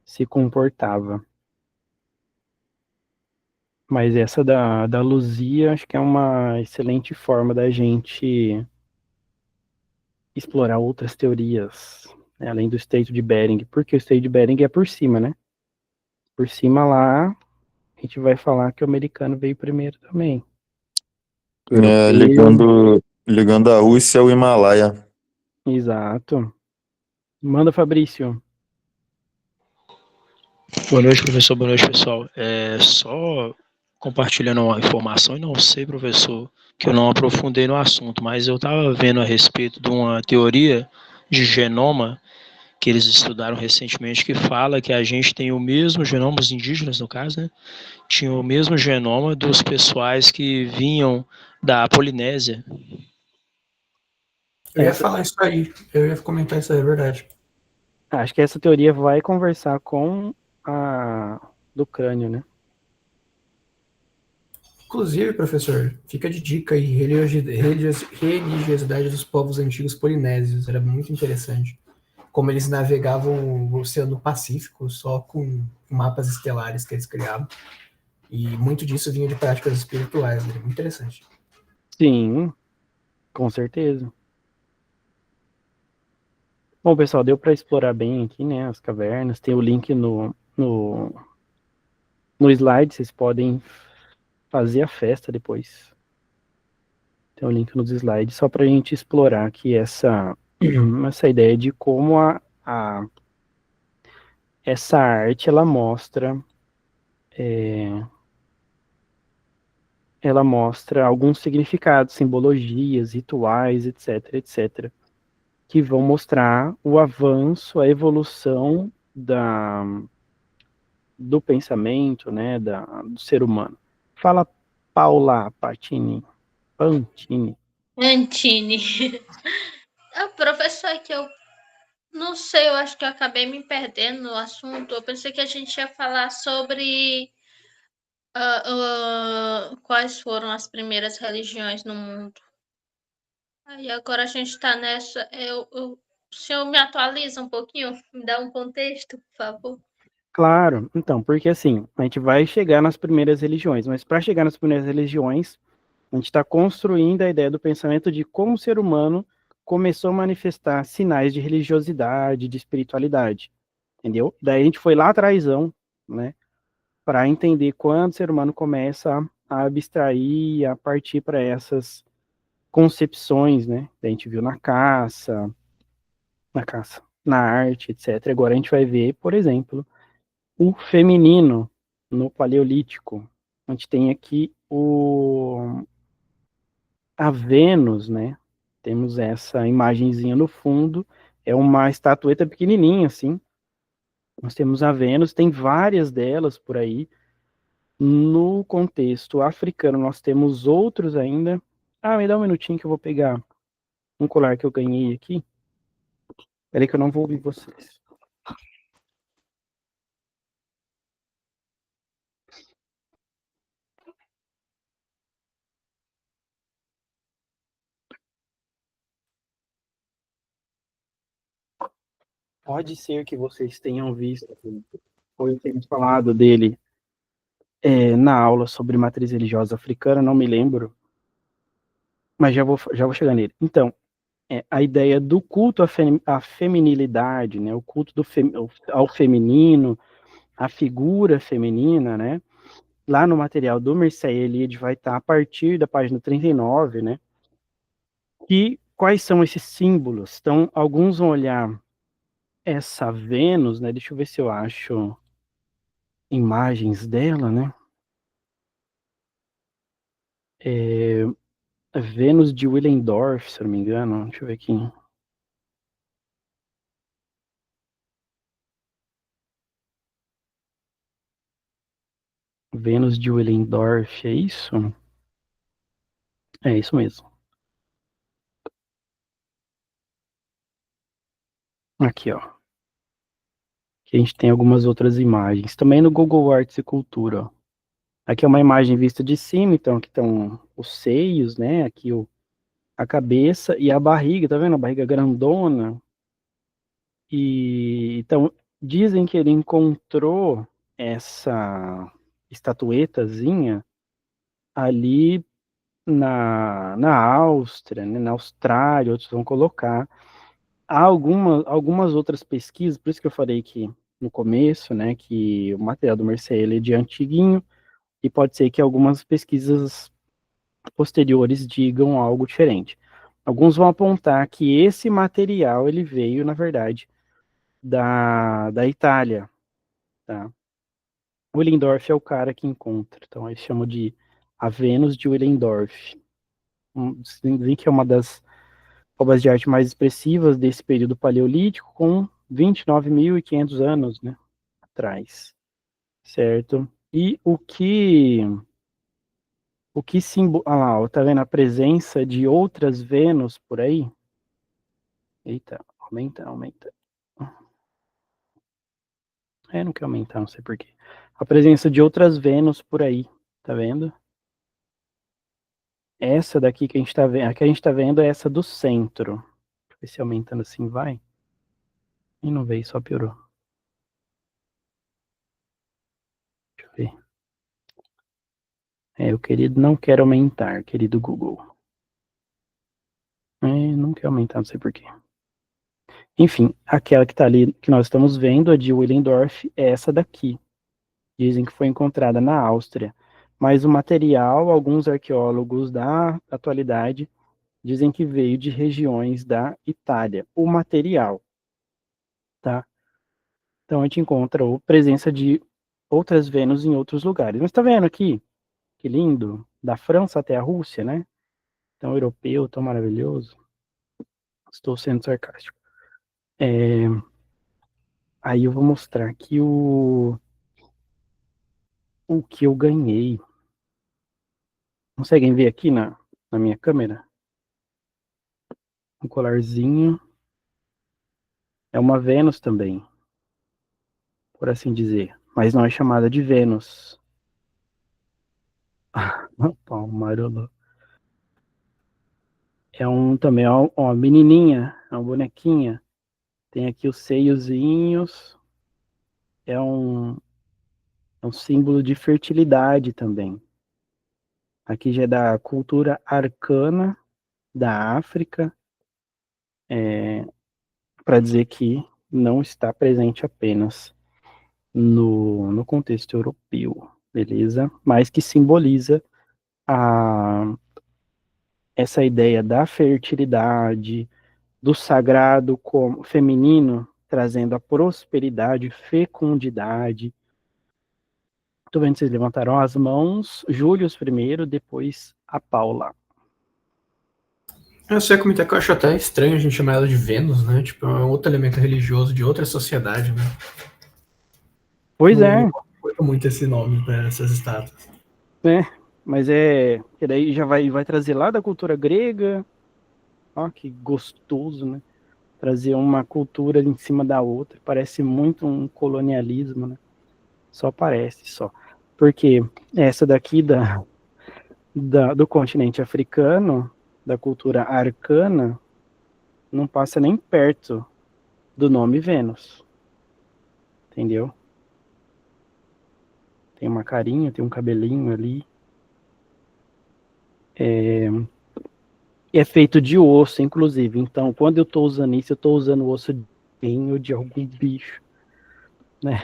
se comportava. Mas essa da Luzia, acho que é uma excelente forma da gente explorar outras teorias, né, além do Estreito de Bering, porque o Estreito de Bering é por cima, né? Por cima lá, a gente vai falar que o americano veio primeiro também. O europeu, Ligando a Rússia ao Himalaia. exato. Manda, Fabrício. Boa noite, professor. Boa noite, pessoal. Só compartilhando uma informação, e não sei, professor, que eu não aprofundei no assunto, mas eu estava vendo a respeito de uma teoria de genoma que eles estudaram recentemente, que fala que a gente tem o mesmo genoma, os indígenas, no caso, né? Tinham o mesmo genoma dos pessoais que vinham da Polinésia. Eu ia falar isso aí. Eu ia comentar isso aí, é verdade. Acho que essa teoria vai conversar com a do crânio, né? Inclusive, professor, fica de dica aí, religiosidade dos povos antigos polinésios. Era muito interessante. Como eles navegavam o Oceano Pacífico só com mapas estelares que eles criavam. E muito disso vinha de práticas espirituais. Era muito interessante. Sim, com certeza. Bom, pessoal, deu para explorar bem aqui, né, as cavernas. Tem o link no slide, vocês podem fazer a festa depois. Tem o link nos slides, só para a gente explorar aqui essa ideia de como essa arte, ela mostra alguns significados, simbologias, rituais, etc, etc, que vão mostrar o avanço, a evolução do pensamento, né, do ser humano. Fala Paula Pantini. Professor, é que eu não sei, eu acho que eu acabei me perdendo no assunto. Eu pensei que a gente ia falar sobre quais foram as primeiras religiões no mundo. Aí agora a gente está nessa. O senhor me atualiza um pouquinho? Me dá um contexto, por favor? Claro, então, porque assim, a gente vai chegar nas primeiras religiões, mas para chegar nas primeiras religiões, a gente está construindo a ideia do pensamento de como o ser humano começou a manifestar sinais de religiosidade, de espiritualidade, entendeu? Daí a gente foi lá atrásão, né, para entender quando o ser humano começa a abstrair, a partir para essas concepções, né? A gente viu na arte, etc. Agora a gente vai ver, por exemplo, o feminino no Paleolítico. A gente tem aqui a Vênus, né? Temos essa imagenzinha no fundo, é uma estatueta pequenininha, assim. Nós temos a Vênus, tem várias delas por aí. No contexto africano, nós temos outros ainda. Ah, me dá um minutinho que eu vou pegar um colar que eu ganhei aqui. Peraí que eu não vou ouvir vocês. Pode ser que vocês tenham visto, ou tenham falado dele na aula sobre matriz religiosa africana, não me lembro, mas já vou chegar nele. Então, a ideia do culto à feminilidade, né, o culto ao feminino, a figura feminina, né, lá no material do Mircea Eliade vai estar a partir da página 39, né, e quais são esses símbolos? Então, alguns vão olhar essa Vênus, né, deixa eu ver se eu acho imagens dela, né, Vênus de Willendorf, se eu não me engano, deixa eu ver aqui. Vênus de Willendorf, é isso? É isso mesmo. Aqui, ó. Aqui a gente tem algumas outras imagens. Também no Google Arts e Cultura, ó. Aqui é uma imagem vista de cima, então aqui estão os seios, né? Aqui a cabeça e a barriga, tá vendo? A barriga grandona. E então dizem que ele encontrou essa estatuetazinha ali na Áustria, né, na Austrália, outros vão colocar. Há algumas outras pesquisas, por isso que eu falei que no começo, né, que o material do Mircea ele é de antiguinho, e pode ser que algumas pesquisas posteriores digam algo diferente. Alguns vão apontar que esse material ele veio, na verdade, da Itália, tá? Willendorf é o cara que encontra, então eles chamam de a Vênus de Willendorf. Dizem que é uma das obras de arte mais expressivas desse período paleolítico, com 29.500 anos, né, atrás, certo? E o que ah lá, ó, tá vendo a presença de outras Vênus por aí? Eita, aumenta. Não quer aumentar, não sei porquê. A presença de outras Vênus por aí, tá vendo? Essa daqui que a gente tá vendo, a que a gente tá vendo é essa do centro. Deixa eu ver se aumentando assim vai. E não veio, só piorou. Deixa eu ver. O querido não quer aumentar, querido Google. Não quer aumentar, não sei porquê. Enfim, aquela que tá ali, que nós estamos vendo, a de Willendorf, é essa daqui. Dizem que foi encontrada na Áustria. Mas o material, alguns arqueólogos da atualidade dizem que veio de regiões da Itália. O material, tá? Então a gente encontra a presença de outras Vênus em outros lugares. Mas tá vendo aqui? Que lindo. Da França até a Rússia, né? Tão europeu, tão maravilhoso. Estou sendo sarcástico. Aí eu vou mostrar aqui o que eu ganhei. Conseguem ver aqui na minha câmera? Um colarzinho. É uma Vênus também, por assim dizer. Mas não é chamada de Vênus. Marolo. Também uma menininha, é uma bonequinha. Tem aqui os seiozinhos. É um símbolo de fertilidade também. Aqui já é da cultura arcana da África, para dizer que não está presente apenas no contexto europeu, beleza? Mas que simboliza essa ideia da fertilidade, do sagrado como feminino, trazendo a prosperidade, fecundidade. Tô vendo que vocês levantaram as mãos. Júlio primeiro, depois a Paula. Eu sei comentar que eu acho até estranho a gente chamar ela de Vênus, né? Tipo, é um outro elemento religioso de outra sociedade, né? Pois é. Não curto muito esse nome para essas estátuas. Mas que daí já vai trazer lá da cultura grega. Ó, que gostoso, né? Trazer uma cultura em cima da outra. Parece muito um colonialismo, né? Só parece, só. Porque essa daqui do continente africano, da cultura arcana, não passa nem perto do nome Vênus. Entendeu? Tem uma carinha, tem um cabelinho ali. É feito de osso, inclusive. Então, quando eu estou usando isso, eu estou usando o osso de algum bicho, né?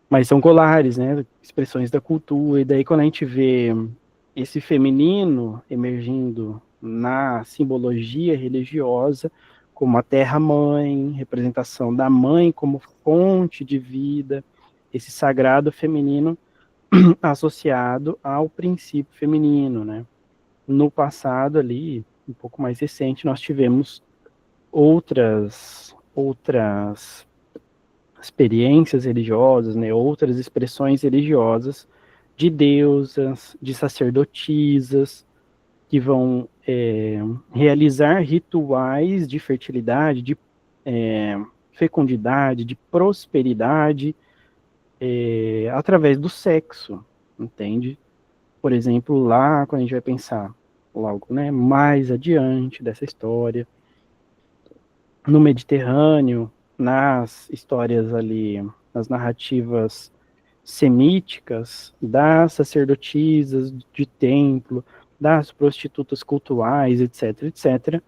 Mas são colares, né? Expressões da cultura. E daí, quando a gente vê esse feminino emergindo na simbologia religiosa, como a terra-mãe, representação da mãe como fonte de vida, esse sagrado feminino associado ao princípio feminino, né? No passado ali, um pouco mais recente, nós tivemos outras experiências religiosas, né? Outras expressões religiosas de deusas, de sacerdotisas, que vão realizar rituais de fertilidade, de fecundidade, de prosperidade, através do sexo, entende? Por exemplo, lá, quando a gente vai pensar logo, né, mais adiante dessa história, no Mediterrâneo, nas histórias ali, nas narrativas semíticas, das sacerdotisas de templo, das prostitutas cultuais, etc., etc.,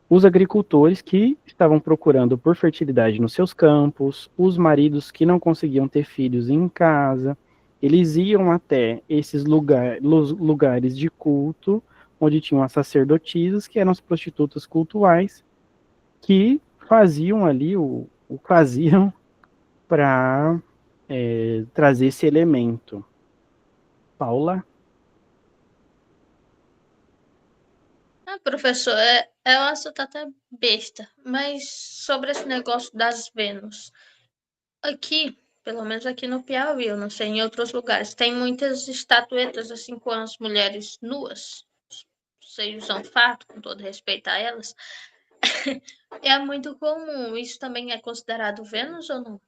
os agricultores que estavam procurando por fertilidade nos seus campos, os maridos que não conseguiam ter filhos em casa, eles iam até esses lugares de culto, onde tinham as sacerdotisas, que eram as prostitutas cultuais, que faziam ali o faziam para trazer esse elemento. Paula? Professor, é um assunto até besta, mas sobre esse negócio das Vênus. Aqui, pelo menos aqui no Piauí, eu não sei em outros lugares, tem muitas estatuetas assim com as mulheres nuas, seios usam fato, com todo respeito a elas. É muito comum. Isso também é considerado Vênus ou não?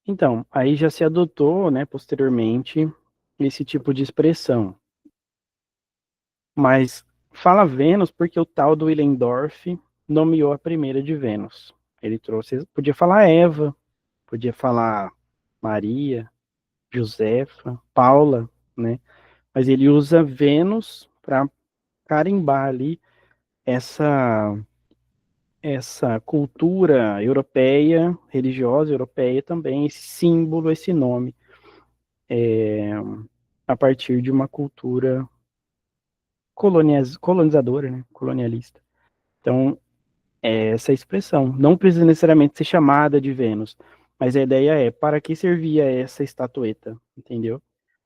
Então, aí já se adotou, né, posteriormente, esse tipo de expressão. Mas fala Vênus porque o tal do Willendorf nomeou a primeira de Vênus. Ele trouxe, podia falar Eva, podia falar Maria, Josefa, Paula, né? Mas ele usa Vênus para carimbar ali essa essa cultura europeia, religiosa europeia também, esse símbolo, esse nome, a partir de uma cultura colonizadora, né? Colonialista. Então, essa expressão. Não precisa necessariamente ser chamada de Vênus, mas a ideia é para que servia essa estatueta, entendeu?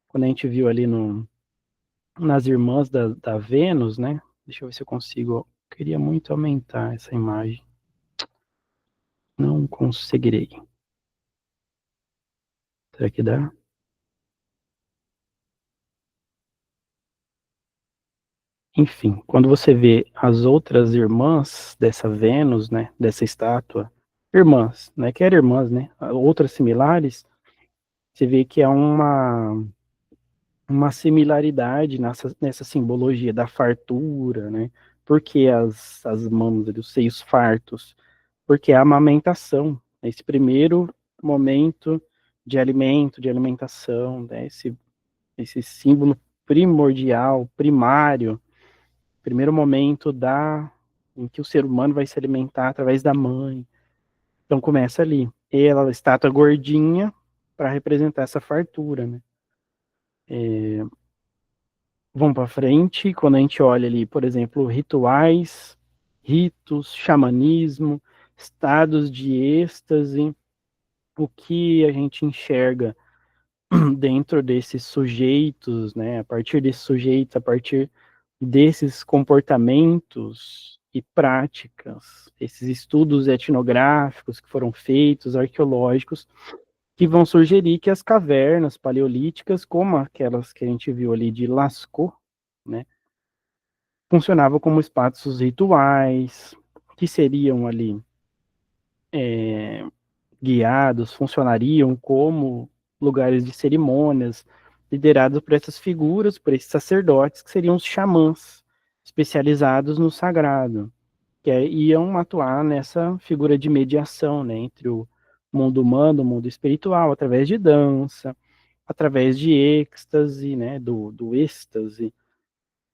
Quando a gente viu ali nas irmãs da Vênus, né? Deixa eu ver se eu consigo. Queria muito aumentar essa imagem. Não conseguirei. Será que dá? Enfim, quando você vê as outras irmãs dessa Vênus, né? Dessa estátua, irmãs, né? Que eram irmãs, né? Outras similares, você vê que é uma similaridade nessa simbologia da fartura, né? Porque as mãos, os seios fartos, porque é a amamentação, esse primeiro momento de alimento, de alimentação, né? Esse símbolo primordial, primário, primeiro momento em que o ser humano vai se alimentar através da mãe. Então começa ali. Ela, estátua gordinha, para representar essa fartura, né? Vamos para frente, quando a gente olha ali, por exemplo, rituais, ritos, xamanismo, estados de êxtase, o que a gente enxerga dentro desses sujeitos, né? A partir desses sujeitos, a partir desses comportamentos e práticas, esses estudos etnográficos que foram feitos, arqueológicos, que vão sugerir que as cavernas paleolíticas, como aquelas que a gente viu ali de Lascaux, né, funcionavam como espaços rituais, que seriam ali guiados, funcionariam como lugares de cerimônias, liderados por essas figuras, por esses sacerdotes, que seriam os xamãs, especializados no sagrado, que iam atuar nessa figura de mediação, né, entre o mundo humano, o mundo espiritual, através de dança, através de êxtase, né, do êxtase,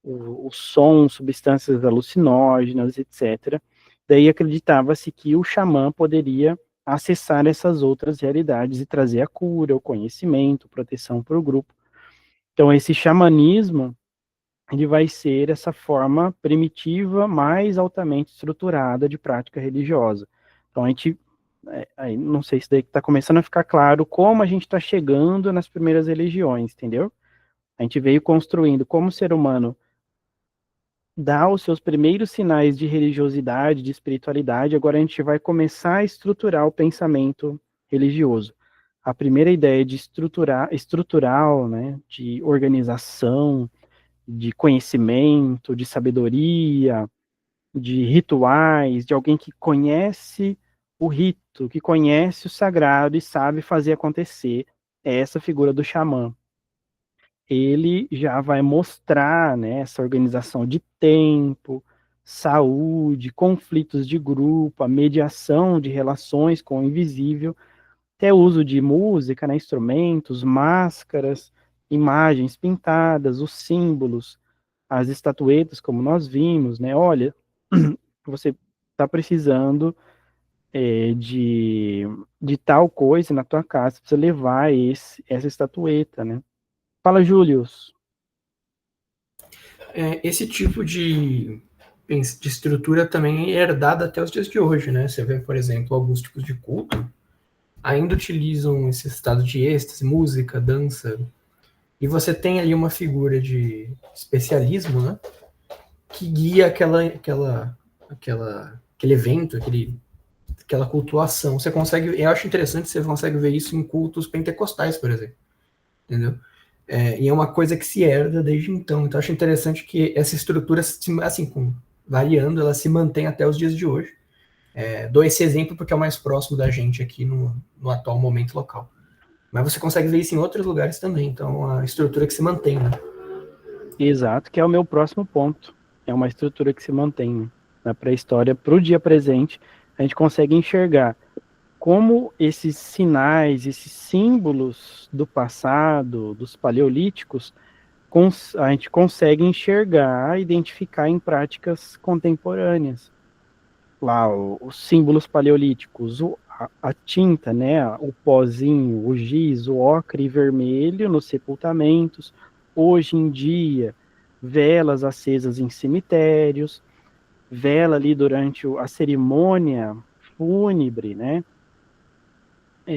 o som, substâncias alucinógenas, etc. Daí acreditava-se que o xamã poderia acessar essas outras realidades e trazer a cura, o conhecimento, proteção para o grupo. Então, esse xamanismo, ele vai ser essa forma primitiva, mais altamente estruturada de prática religiosa. Então, a gente, não sei se daí está começando a ficar claro como a gente está chegando nas primeiras religiões, entendeu? A gente veio construindo como o ser humano dá os seus primeiros sinais de religiosidade, de espiritualidade, agora a gente vai começar a estruturar o pensamento religioso. A primeira ideia de estrutural, né, de organização, de conhecimento, de sabedoria, de rituais, de alguém que conhece o rito, que conhece o sagrado e sabe fazer acontecer, é essa figura do xamã. Ele já vai mostrar, né, essa organização de tempo, saúde, conflitos de grupo, a mediação de relações com o invisível, até o uso de música, né, instrumentos, máscaras, imagens pintadas, os símbolos, as estatuetas, como nós vimos, né? Olha, você está precisando de tal coisa na tua casa, você precisa levar essa estatueta, né? Fala, Július. Esse tipo de estrutura também é herdada até os dias de hoje, né? Você vê, por exemplo, alguns tipos de culto ainda utilizam esse estado de êxtase, música, dança, e você tem ali uma figura de especialismo, né? Que guia aquele evento, aquela cultuação. Você consegue, eu acho interessante, você consegue ver isso em cultos pentecostais, por exemplo, entendeu? E é uma coisa que se herda desde então. Então, eu acho interessante que essa estrutura, assim, variando, ela se mantém até os dias de hoje. Dou esse exemplo porque é o mais próximo da gente aqui no atual momento local. Mas você consegue ver isso em outros lugares também. Então, a estrutura que se mantém, né? Exato, que é o meu próximo ponto. É uma estrutura que se mantém na pré-história para o dia presente. A gente consegue enxergar como esses sinais, esses símbolos do passado, dos paleolíticos, a gente consegue enxergar, identificar em práticas contemporâneas. Lá, os símbolos paleolíticos, a tinta, né, o pozinho, o giz, o ocre vermelho nos sepultamentos. Hoje em dia, velas acesas em cemitérios, vela ali durante a cerimônia fúnebre, né?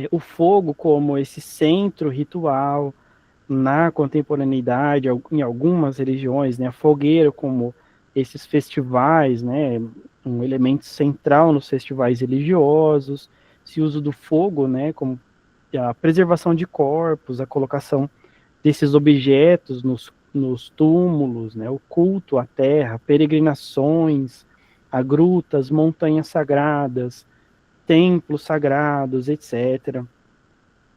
O fogo como esse centro ritual na contemporaneidade, em algumas religiões, né? A fogueira como esses festivais, né? Um elemento central nos festivais religiosos, se uso do fogo, né? Como a preservação de corpos, a colocação desses objetos nos túmulos, né? O culto à terra, peregrinações a grutas, montanhas sagradas, templos sagrados, etc.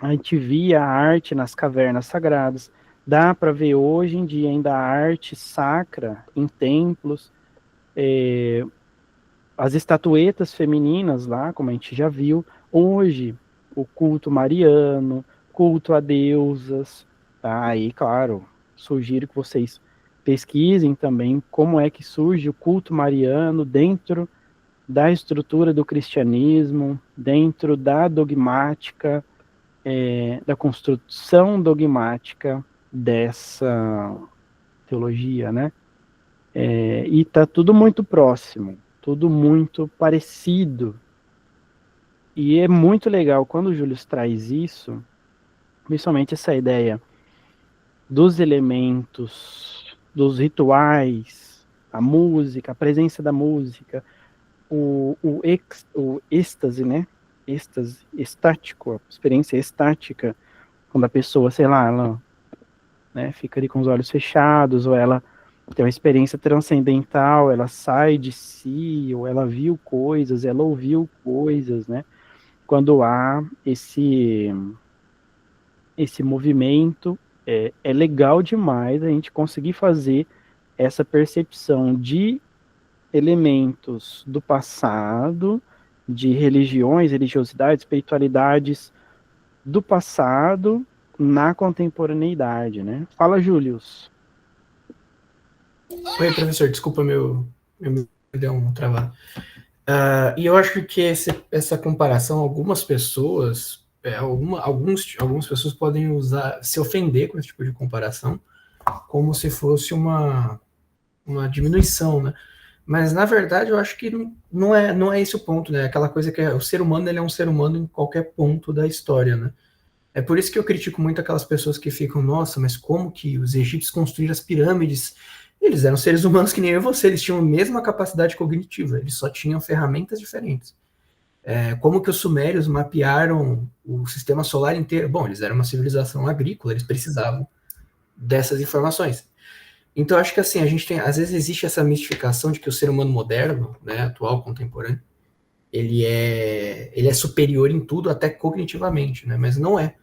A gente via a arte nas cavernas sagradas. Dá para ver hoje em dia ainda a arte sacra em templos, as estatuetas femininas lá, como a gente já viu. Hoje, o culto mariano, culto a deusas. Tá? Aí, claro, sugiro que vocês pesquisem também como é que surge o culto mariano dentro da estrutura do cristianismo, dentro da dogmática, da construção dogmática dessa teologia, né? E tá tudo muito próximo, tudo muito parecido. E é muito legal quando o Júlio traz isso, principalmente essa ideia dos elementos, dos rituais, a música, a presença da música, o êxtase, né? Êxtase estático, a experiência estática, quando a pessoa, sei lá, ela, né, fica ali com os olhos fechados, ou ela tem uma experiência transcendental, ela sai de si, ou ela viu coisas, ela ouviu coisas, né? Quando há esse movimento, é legal demais a gente conseguir fazer essa percepção de elementos do passado, de religiões, religiosidades, espiritualidades do passado na contemporaneidade, né? Fala, Július. Oi, professor, desculpa, meu deu um travado. E eu acho que essa comparação, algumas pessoas, algumas pessoas podem se ofender com esse tipo de comparação, como se fosse uma diminuição, né? Mas, na verdade, eu acho que não é esse o ponto, né? Aquela coisa que o ser humano, ele é um ser humano em qualquer ponto da história, né? É por isso que eu critico muito aquelas pessoas que ficam, nossa, mas como que os egípcios construíram as pirâmides? Eles eram seres humanos que nem eu e você, eles tinham a mesma capacidade cognitiva, eles só tinham ferramentas diferentes. Como que os sumérios mapearam o sistema solar inteiro? Bom, eles eram uma civilização agrícola, eles precisavam dessas informações. Então, acho que assim, a gente tem, às vezes existe essa mistificação de que o ser humano moderno, né, atual, contemporâneo, ele é superior em tudo, até cognitivamente, né, mas não é.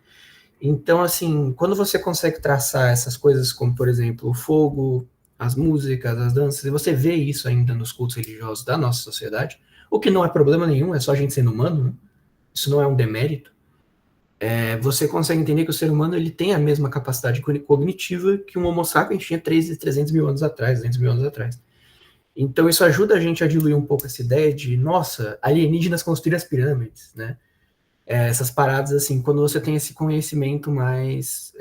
Então, assim, quando você consegue traçar essas coisas como, por exemplo, o fogo, as músicas, as danças, e você vê isso ainda nos cultos religiosos da nossa sociedade, o que não é problema nenhum, é só a gente sendo humano, né? Isso não é um demérito. Você consegue entender que o ser humano ele tem a mesma capacidade cognitiva que um Homo sapiens tinha 300 mil anos atrás, 200 mil anos atrás. Então isso ajuda a gente a diluir um pouco essa ideia de, nossa, alienígenas construíram as pirâmides, né? Essas paradas, assim, quando você tem esse conhecimento mais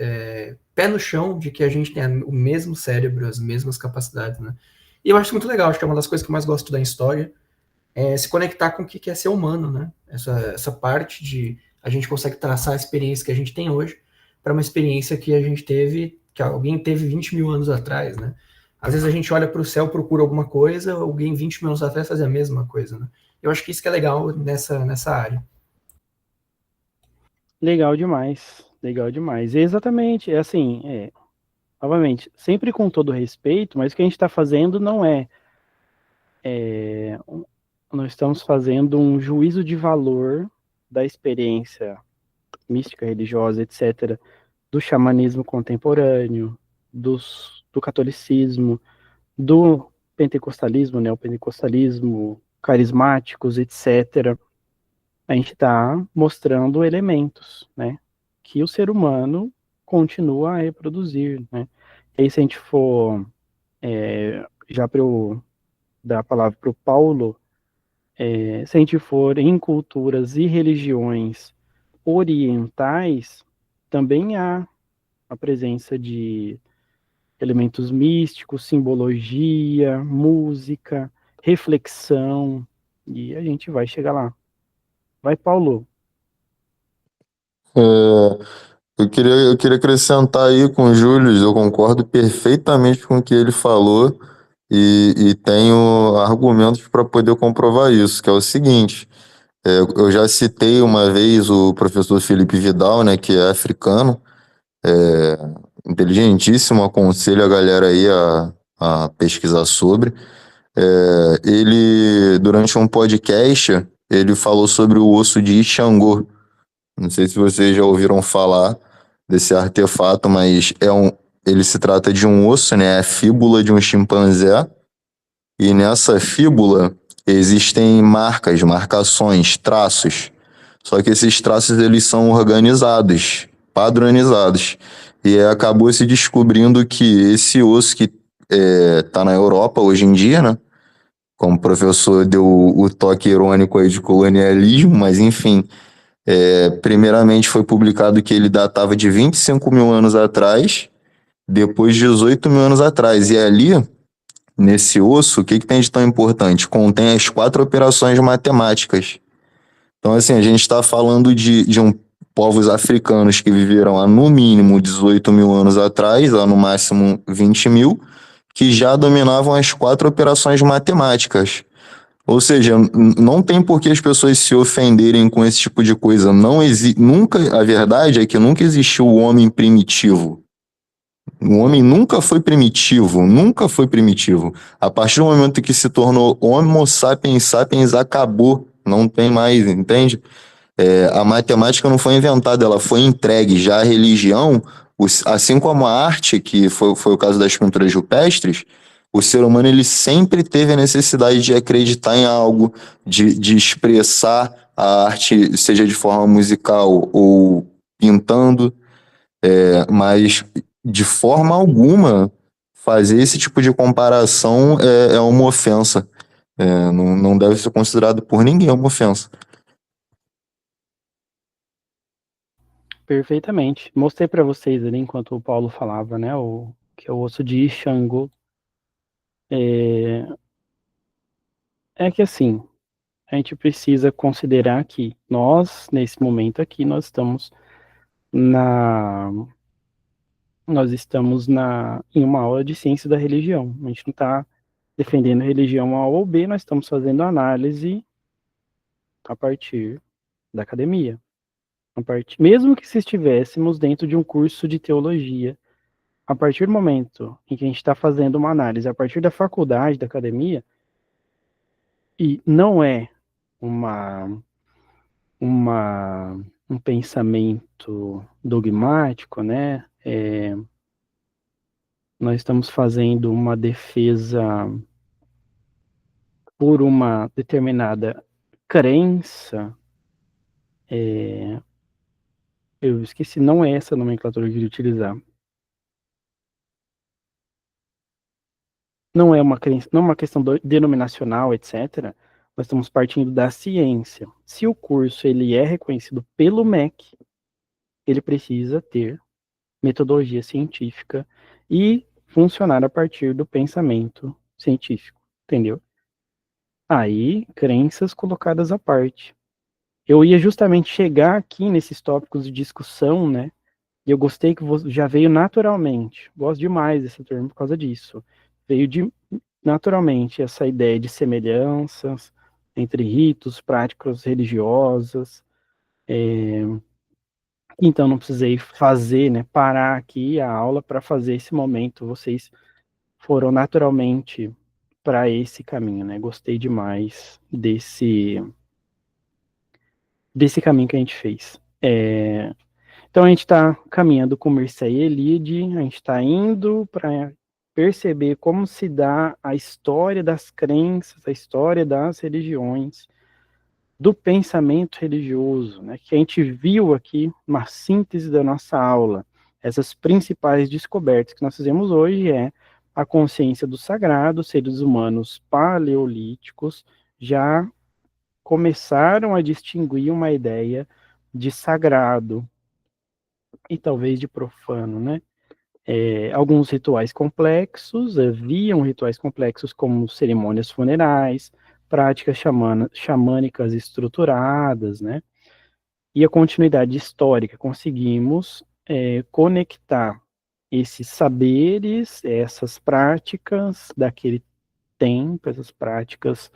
pé no chão de que a gente tem o mesmo cérebro, as mesmas capacidades, né? E eu acho muito legal, acho que é uma das coisas que eu mais gosto da história, é se conectar com o que é ser humano, né? Essa parte de a gente consegue traçar a experiência que a gente tem hoje para uma experiência que a gente teve, que alguém teve 20 mil anos atrás, né? Às vezes a gente olha para o céu, procura alguma coisa, alguém 20 mil anos atrás fazia a mesma coisa, né? Eu acho que isso que é legal nessa área. Legal demais, legal demais. E exatamente, é assim, novamente, sempre com todo respeito, mas o que a gente está fazendo não nós estamos fazendo um juízo de valor da experiência mística, religiosa, etc., do xamanismo contemporâneo, do catolicismo, do pentecostalismo, neopentecostalismo, carismáticos, etc. A gente está mostrando elementos, né, que o ser humano continua a reproduzir, né. E aí, se a gente for, já para eu dar a palavra para o Paulo, se a gente for em culturas e religiões orientais, também há a presença de elementos místicos, simbologia, música, reflexão, e a gente vai chegar lá. Vai, Paulo. Eu queria acrescentar aí com o Júlio, eu concordo perfeitamente com o que ele falou e tenho argumentos para poder comprovar isso, que é o seguinte, eu já citei uma vez o professor Felipe Vidal, né, que é africano, inteligentíssimo, aconselho a galera aí a pesquisar sobre. Ele, durante um podcast, ele falou sobre o osso de Xangô. Não sei se vocês já ouviram falar desse artefato, mas ele se trata de um osso, né? É a fíbula de um chimpanzé. E nessa fíbula existem marcações, traços. Só que esses traços eles são organizados, padronizados. E acabou se descobrindo que esse osso que está na Europa hoje em dia, né? Como o professor deu o toque irônico aí de colonialismo, mas enfim, primeiramente foi publicado que ele datava de 25 mil anos atrás, depois de 18 mil anos atrás. E ali, nesse osso, o que tem de tão importante? Contém as 4 operações matemáticas. Então, assim, a gente está falando de povos africanos que viveram há no mínimo 18 mil anos atrás, há no máximo 20 mil, que já dominavam as 4 operações matemáticas. Ou seja, não tem por que as pessoas se ofenderem com esse tipo de coisa. Nunca, a verdade é que nunca existiu o homem primitivo. O homem nunca foi primitivo, nunca foi primitivo. A partir do momento que se tornou Homo sapiens sapiens, acabou, não tem mais, entende? A matemática não foi inventada, ela foi entregue. Já a religião, assim como a arte, que foi o caso das pinturas rupestres, o ser humano ele sempre teve a necessidade de acreditar em algo, de expressar a arte, seja de forma musical ou pintando, mas de forma alguma fazer esse tipo de comparação é uma ofensa. Não deve ser considerado por ninguém uma ofensa. Perfeitamente. Mostrei para vocês ali enquanto o Paulo falava, né, que é o osso de Xangô. É que assim, a gente precisa considerar que nós, nesse momento aqui, na em uma aula de ciência da religião. A gente não está defendendo religião A ou B, nós estamos fazendo análise a partir da academia. Mesmo que se estivéssemos dentro de um curso de teologia, a partir do momento em que a gente está fazendo uma análise a partir da faculdade, da academia, e não é uma, um pensamento dogmático, né? nós estamos fazendo uma defesa por uma determinada crença, eu esqueci, não é essa a nomenclatura que eu queria utilizar. Não é uma crença, não é uma questão denominacional, etc. Nós estamos partindo da ciência. Se o curso ele é reconhecido pelo MEC, ele precisa ter metodologia científica e funcionar a partir do pensamento científico, entendeu? Aí, crenças colocadas à parte. Eu ia justamente chegar aqui nesses tópicos de discussão, né? E eu gostei que já veio naturalmente. Gosto demais desse termo por causa disso. Veio naturalmente essa ideia de semelhanças entre ritos, práticas religiosas. Então não precisei fazer, né? Parar aqui a aula para fazer esse momento. Vocês foram naturalmente para esse caminho, né? Gostei demais desse caminho que a gente fez. Então a gente está caminhando com Mircea Eliade, a gente está indo para perceber como se dá a história das crenças, a história das religiões, do pensamento religioso, né? Que a gente viu aqui uma síntese da nossa aula. Essas principais descobertas que nós fizemos hoje é a consciência do sagrado, seres humanos paleolíticos já começaram a distinguir uma ideia de sagrado e talvez de profano, né? Alguns rituais complexos, haviam rituais complexos como cerimônias funerais, práticas xamânicas estruturadas, né? E a continuidade histórica, conseguimos conectar esses saberes, essas práticas daquele tempo, essas práticas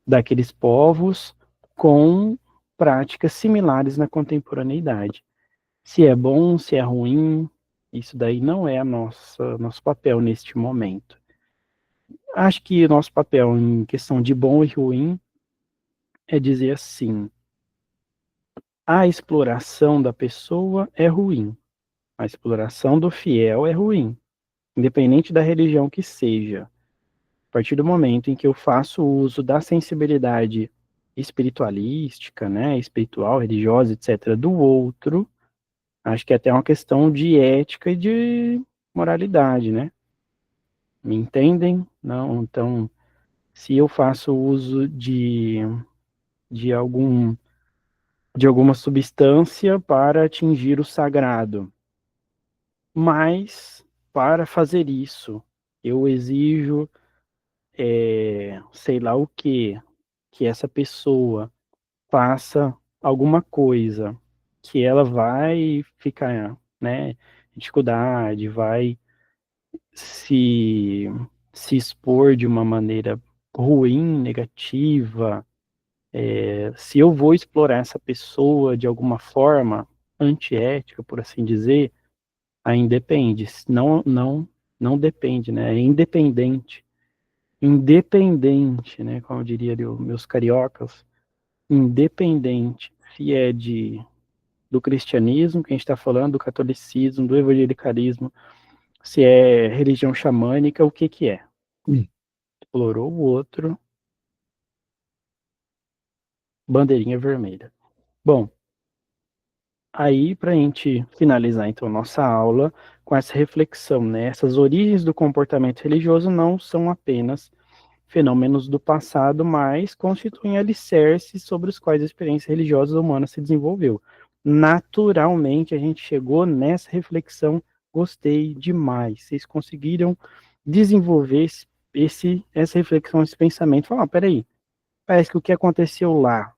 daqueles povos, com práticas similares na contemporaneidade. Se é bom, se é ruim, isso daí não é nosso papel neste momento. Acho que nosso papel em questão de bom e ruim é dizer assim: a exploração da pessoa é ruim, a exploração do fiel é ruim, independente da religião que seja. A partir do momento em que eu faço uso da sensibilidade espiritualística, né, espiritual, religiosa, etc., do outro, acho que é até uma questão de ética e de moralidade, né? Me entendem? Não, então, se eu faço uso de alguma substância para atingir o sagrado, mas para fazer isso, eu exijo, sei lá o que essa pessoa faça alguma coisa que ela vai ficar, né, em dificuldade, vai se, se expor de uma maneira ruim, negativa, se eu vou explorar essa pessoa de alguma forma antiética, por assim dizer, aí depende. Não depende, né? É independente. Independente, né? Como diria meus cariocas, independente se é do cristianismo, que a gente está falando, do catolicismo, do evangelicalismo, se é religião xamânica, o que que é? Explorou o outro, bandeirinha vermelha. Bom, aí para a gente finalizar então nossa aula com essa reflexão, né? Essas origens do comportamento religioso não são apenas fenômenos do passado, mas constituem alicerces sobre os quais a experiência religiosa humana se desenvolveu. Naturalmente a gente chegou nessa reflexão, gostei demais. Vocês conseguiram desenvolver essa reflexão, esse pensamento. Falar, peraí, parece que o que aconteceu lá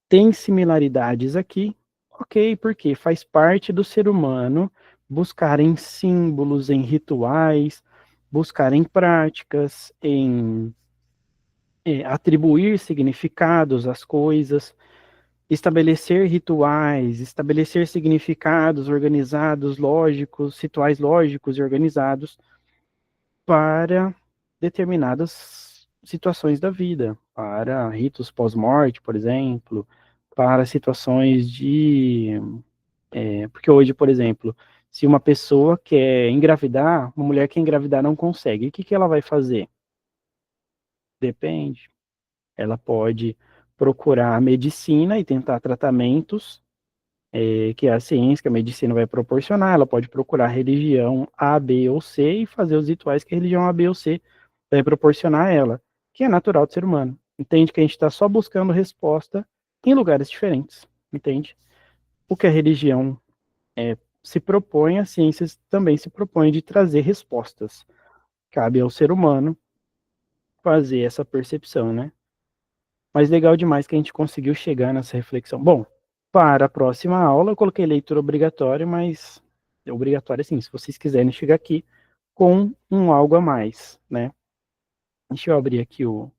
tem similaridades aqui, ok, porque faz parte do ser humano buscar em símbolos, em rituais, buscar em práticas, em atribuir significados às coisas, estabelecer rituais, estabelecer significados organizados, lógicos, rituais lógicos e organizados para determinadas situações da vida, para ritos pós-morte, por exemplo, para situações porque hoje, por exemplo, Se uma pessoa quer engravidar, uma mulher quer engravidar não consegue, o que ela vai fazer? Depende. Ela pode procurar a medicina e tentar tratamentos que a ciência, que a medicina vai proporcionar. Ela pode procurar a religião A, B ou C e fazer os rituais que a religião A, B ou C vai proporcionar a ela, que é natural do ser humano. Entende que a gente está só buscando resposta em lugares diferentes, entende? O que a religião se propõe, a ciência também se propõe de trazer respostas. Cabe ao ser humano fazer essa percepção, né? Mas legal demais que a gente conseguiu chegar nessa reflexão. Bom, para a próxima aula eu coloquei leitura obrigatória, mas é obrigatório assim, se vocês quiserem chegar aqui com um algo a mais, né? Deixa eu abrir aqui o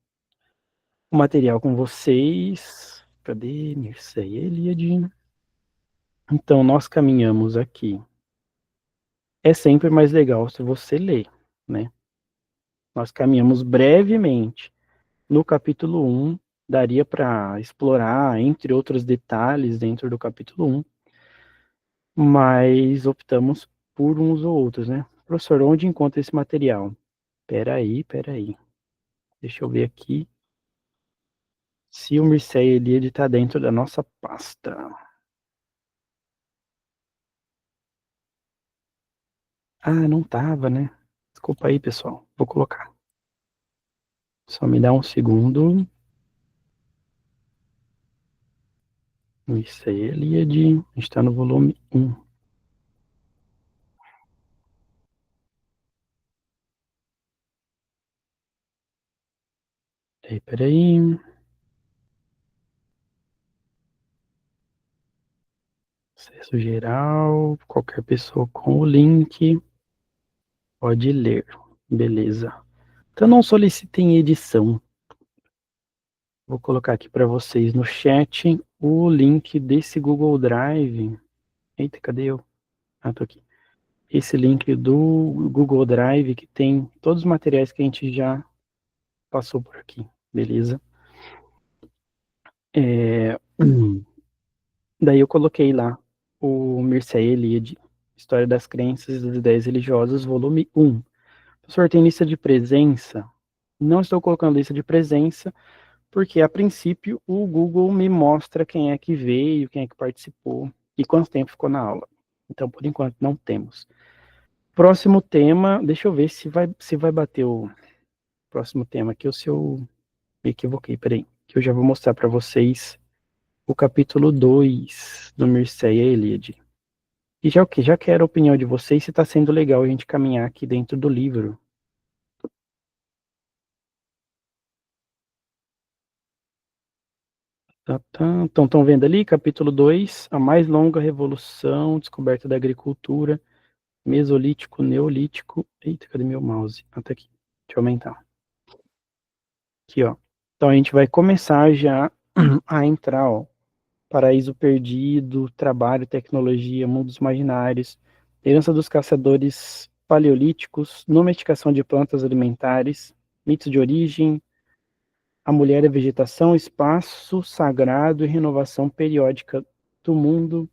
material com vocês. Cadê Mircea Eliade? Então, nós caminhamos aqui. É sempre mais legal se você ler, né? Nós caminhamos brevemente no capítulo 1, daria para explorar, entre outros detalhes, dentro do capítulo 1, mas optamos por uns ou outros, né? Professor, onde encontra esse material? Peraí. Deixa eu ver aqui se o Mircea Eliade está dentro da nossa pasta. Ah, não estava, né? Desculpa aí, pessoal. Vou colocar. Só me dá um segundo. Mircea Eliade, a gente está no volume 1. Peraí. Acesso geral, qualquer pessoa com o link pode ler. Beleza. Então não solicitem edição. Vou colocar aqui para vocês no chat o link desse Google Drive. Eita, cadê eu? Ah, tô aqui. Esse link do Google Drive que tem todos os materiais que a gente já passou por aqui. Beleza? Daí eu coloquei lá o Mircea Eliade, História das Crenças e das Ideias Religiosas, volume 1. Professor, tem lista de presença? Não estou colocando lista de presença, porque a princípio o Google me mostra quem é que veio, quem é que participou e quanto tempo ficou na aula. Então, por enquanto, não temos. Próximo tema, deixa eu ver se vai bater o próximo tema aqui, ou se eu me equivoquei, peraí, que eu já vou mostrar para vocês o capítulo 2 do Mircea Eliade. E já o que? Já quero a opinião de vocês se está sendo legal a gente caminhar aqui dentro do livro. Então, estão vendo ali, capítulo 2, a mais longa revolução, descoberta da agricultura, Mesolítico, Neolítico. Eita, cadê meu mouse? Até aqui. Deixa eu aumentar. Aqui, ó. Então a gente vai começar já a entrar, ó. Paraíso Perdido, Trabalho, Tecnologia, Mundos Imaginários, Herança dos Caçadores Paleolíticos, Domesticação de Plantas Alimentares, Mitos de Origem, A Mulher e a Vegetação, Espaço Sagrado e Renovação Periódica do Mundo,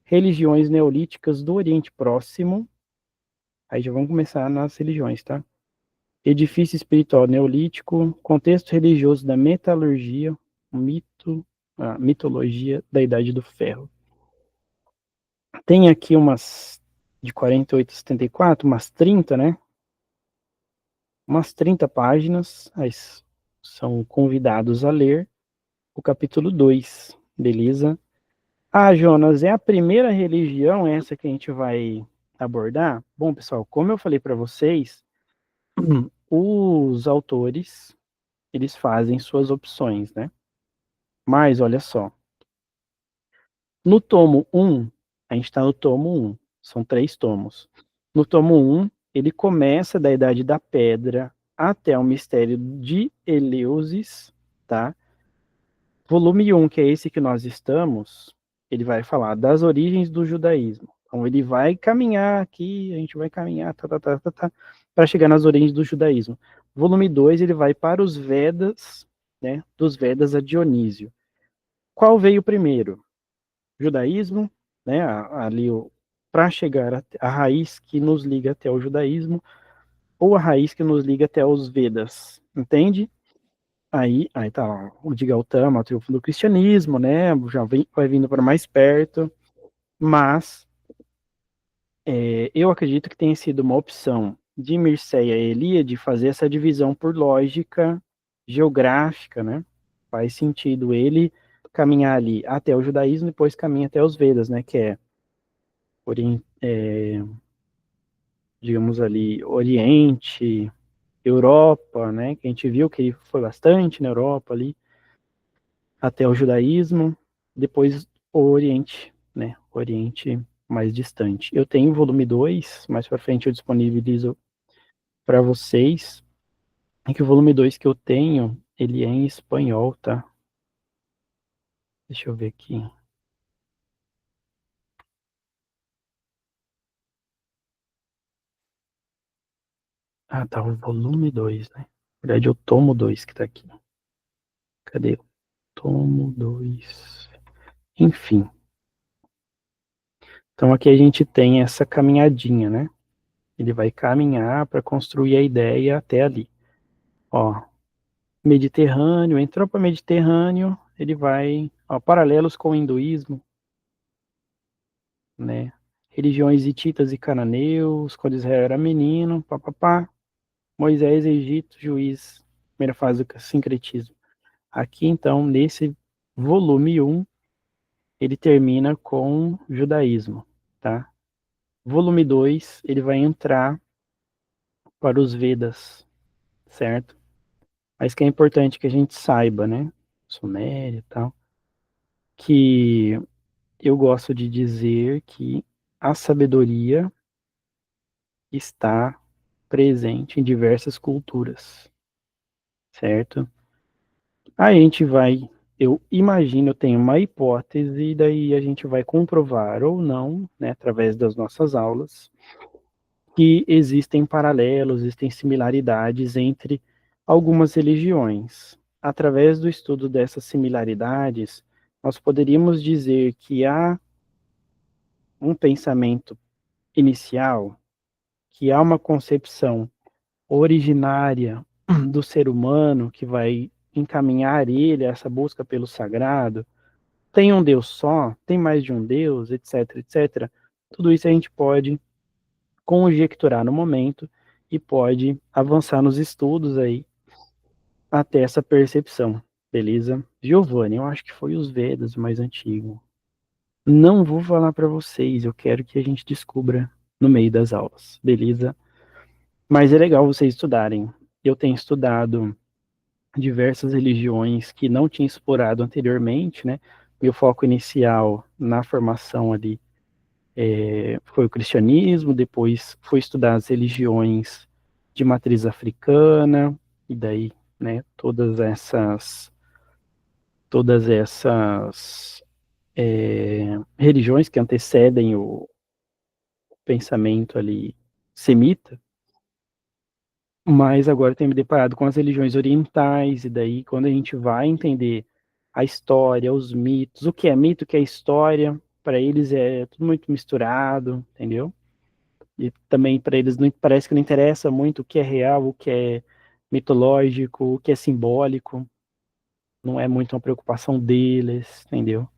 Religiões Neolíticas do Oriente Próximo. Aí já vamos começar nas religiões, tá? Edifício Espiritual Neolítico, Contexto Religioso da Metalurgia, Mitologia da Idade do Ferro. Tem aqui umas de 48 a 74, umas 30, né? Umas 30 páginas, mas são convidados a ler o capítulo 2, beleza? Ah, Jonas, é a primeira religião essa que a gente vai abordar? Bom, pessoal, como eu falei para vocês, os autores, eles fazem suas opções, né? Mas, olha só, no tomo 1, a gente está no tomo 1, são 3 tomos. No tomo 1, ele começa da Idade da Pedra até o Mistério de Eleusis, tá? Volume 1, que é esse que nós estamos, ele vai falar das origens do judaísmo. Então, ele vai caminhar aqui, a gente vai caminhar, para chegar nas origens do judaísmo. Volume 2, ele vai para os Vedas, né? Dos Vedas a Dionísio. Qual veio primeiro? Judaísmo, né? Ali para chegar à raiz que nos liga até o judaísmo, ou a raiz que nos liga até os Vedas, entende? Aí tá lá, o de Gautama, o triunfo do cristianismo, né? Já vai vindo para mais perto, mas eu acredito que tenha sido uma opção de Mircea Eliade fazer essa divisão por lógica geográfica, né? Faz sentido ele caminhar ali até o judaísmo e depois caminha até os Vedas, né? Que é, digamos ali, Oriente, Europa, né? Que a gente viu que ele foi bastante na Europa ali, até o judaísmo, depois o Oriente, né? O Oriente mais distante. Eu tenho o volume 2, mais para frente eu disponibilizo para vocês. É que o volume 2 que eu tenho, ele é em espanhol, tá? Deixa eu ver aqui. Ah, tá, o volume 2, né? Na verdade, é o tomo 2 que tá aqui. Cadê? O tomo 2. Enfim. Então aqui a gente tem essa caminhadinha, né? Ele vai caminhar para construir a ideia até ali. Ó, Mediterrâneo, entrou para Mediterrâneo, ele vai, ó, paralelos com o hinduísmo, né? Religiões hititas e cananeus, quando Israel era menino, papapá. Moisés, Egito, juiz, primeira fase do sincretismo. Aqui, então, nesse volume 1, ele termina com judaísmo, tá? Volume 2, ele vai entrar para os Vedas, certo? Mas que é importante que a gente saiba, né? Suméria e tal, que eu gosto de dizer que a sabedoria está presente em diversas culturas, certo? Aí a gente vai, eu imagino, eu tenho uma hipótese, e daí a gente vai comprovar ou não, né, através das nossas aulas, que existem paralelos, existem similaridades entre algumas religiões. Através do estudo dessas similaridades, nós poderíamos dizer que há um pensamento inicial, que há uma concepção originária do ser humano que vai encaminhar ele a essa busca pelo sagrado. Tem um Deus só? Tem mais de um Deus? Etc, etc. Tudo isso a gente pode conjecturar no momento e pode avançar nos estudos aí até essa percepção, beleza? Giovanni, eu acho que foi os Vedas o mais antigo. Não vou falar para vocês, eu quero que a gente descubra no meio das aulas, beleza? Mas é legal vocês estudarem. Eu tenho estudado diversas religiões que não tinha explorado anteriormente, né? Meu foco inicial na formação ali foi o cristianismo, depois fui estudar as religiões de matriz africana, e daí, né, todas essas religiões que antecedem o pensamento ali semita, mas agora tenho me deparado com as religiões orientais, e daí quando a gente vai entender a história, os mitos, o que é mito, o que é história, para eles é tudo muito misturado, entendeu? E também para eles não, parece que não interessa muito o que é real, o que é mitológico, o que é simbólico, não é muito uma preocupação deles, entendeu?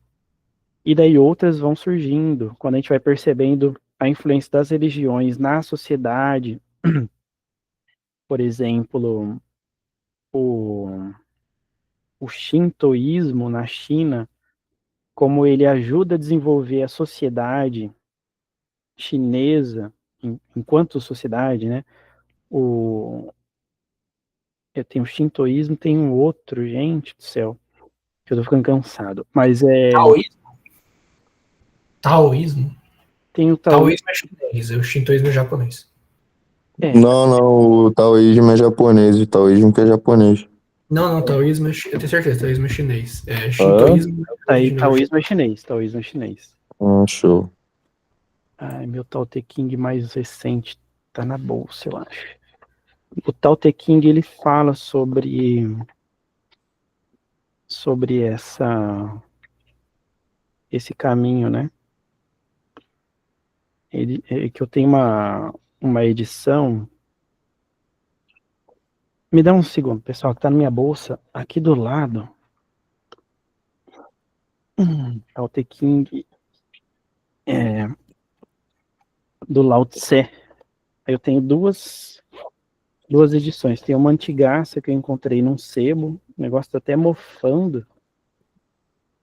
E daí outras vão surgindo, quando a gente vai percebendo a influência das religiões na sociedade, por exemplo, o, o shintoísmo na China, como ele ajuda a desenvolver a sociedade chinesa, enquanto sociedade, né? O, eu tenho o shintoísmo, tem um outro, gente do céu, que eu tô ficando cansado. Mas Taoísmo? Taoísmo? tem o taoísmo. Taoísmo é chinês, o shintoísmo é japonês. Não, não, o taoísmo é japonês, o taoísmo que é japonês. Não, taoísmo eu tenho certeza, taoísmo é chinês. Ah, Shintoísmo Aí, taoísmo é chinês, taoísmo é chinês. show. Ai, meu Tao Te Ching mais recente tá na bolsa, eu acho. O Tao Te Ching, ele fala sobre esse caminho, né? que eu tenho uma edição. Me dá um segundo, pessoal, que tá na minha bolsa, aqui do lado. Tao Te Ching, do Lao Tse. Eu tenho duas edições. Tem uma antigaça que eu encontrei num sebo. O negócio tá até mofando.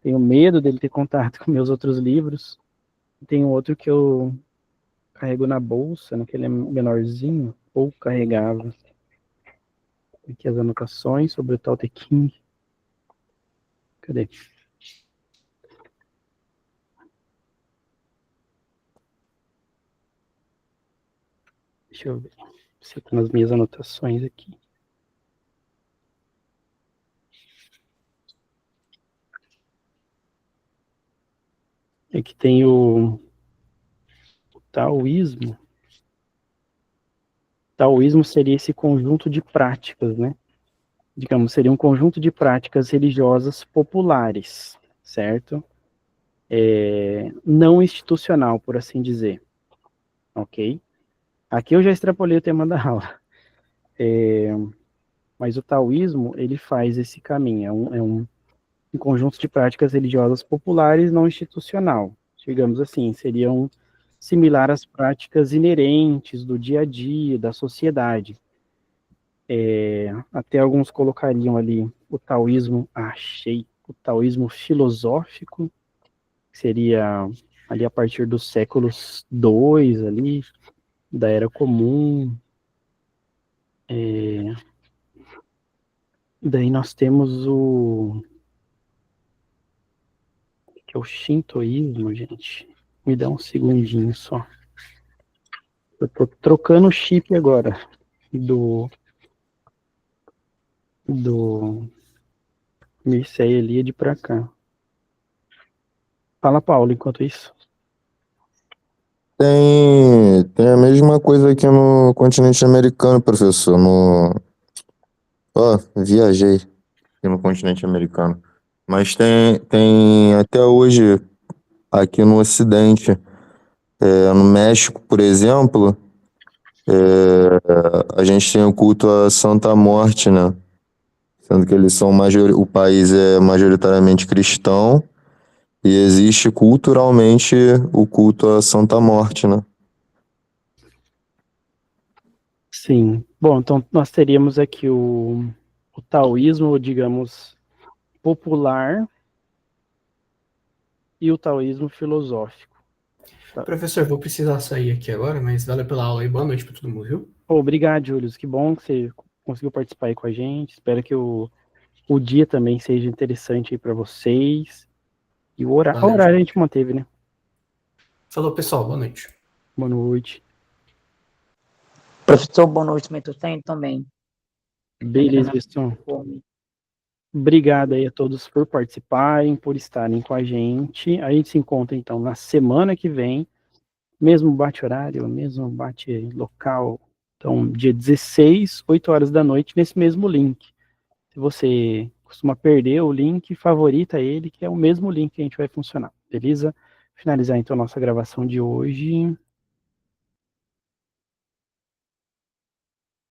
Tenho medo dele ter contato com meus outros livros. Tem outro que eu carrego na bolsa, naquele menorzinho, ou carregava. Aqui as anotações sobre o Tao Te Ching. Cadê? Deixa eu ver. Se tá nas minhas anotações aqui. Aqui tem o taoísmo. Taoísmo seria esse conjunto de práticas, né? Digamos, seria um conjunto de práticas religiosas populares, certo? Não institucional, por assim dizer. Ok? Aqui eu já extrapolei o tema da aula. Mas o taoísmo, ele faz esse caminho. É um conjunto de práticas religiosas populares não institucional. Digamos assim, seriam similar às práticas inerentes do dia a dia, da sociedade. Até alguns colocariam ali o taoísmo, o taoísmo filosófico, que seria ali a partir dos séculos II, ali, da Era Comum. Daí nós temos que é o shintoísmo, gente. Me dá um segundinho só. Eu tô trocando o chip agora do Mircea Eliade pra cá. Fala, Paulo, enquanto isso. Tem a mesma coisa aqui no continente americano, professor. Viajei aqui no continente americano. Mas tem até hoje aqui no Ocidente, no México, por exemplo, a gente tem o culto à Santa Morte, né? Sendo que eles são o país é majoritariamente cristão e existe culturalmente o culto à Santa Morte, né? Sim. Bom, então nós teríamos aqui o taoísmo, digamos, popular e o taoísmo filosófico. Professor, vou precisar sair aqui agora, mas valeu pela aula e boa noite para todo mundo, viu? Obrigado, Júlio. Que bom que você conseguiu participar aí com a gente. Espero que o dia também seja interessante aí para vocês. E o horário, Valeu, a gente. gente manteve, né? Falou, pessoal. Boa noite. Boa noite. Professor, boa noite, mas tô saindo também. Beleza, pessoal. Obrigado aí a todos por participarem, por estarem com a gente. A gente se encontra, então, na semana que vem. Mesmo bate-horário, mesmo bate-local. Então, dia 16, 8 horas da noite, nesse mesmo link. Se você costuma perder o link, favorita ele, que é o mesmo link que a gente vai funcionar. Beleza? Finalizar, então, a nossa gravação de hoje.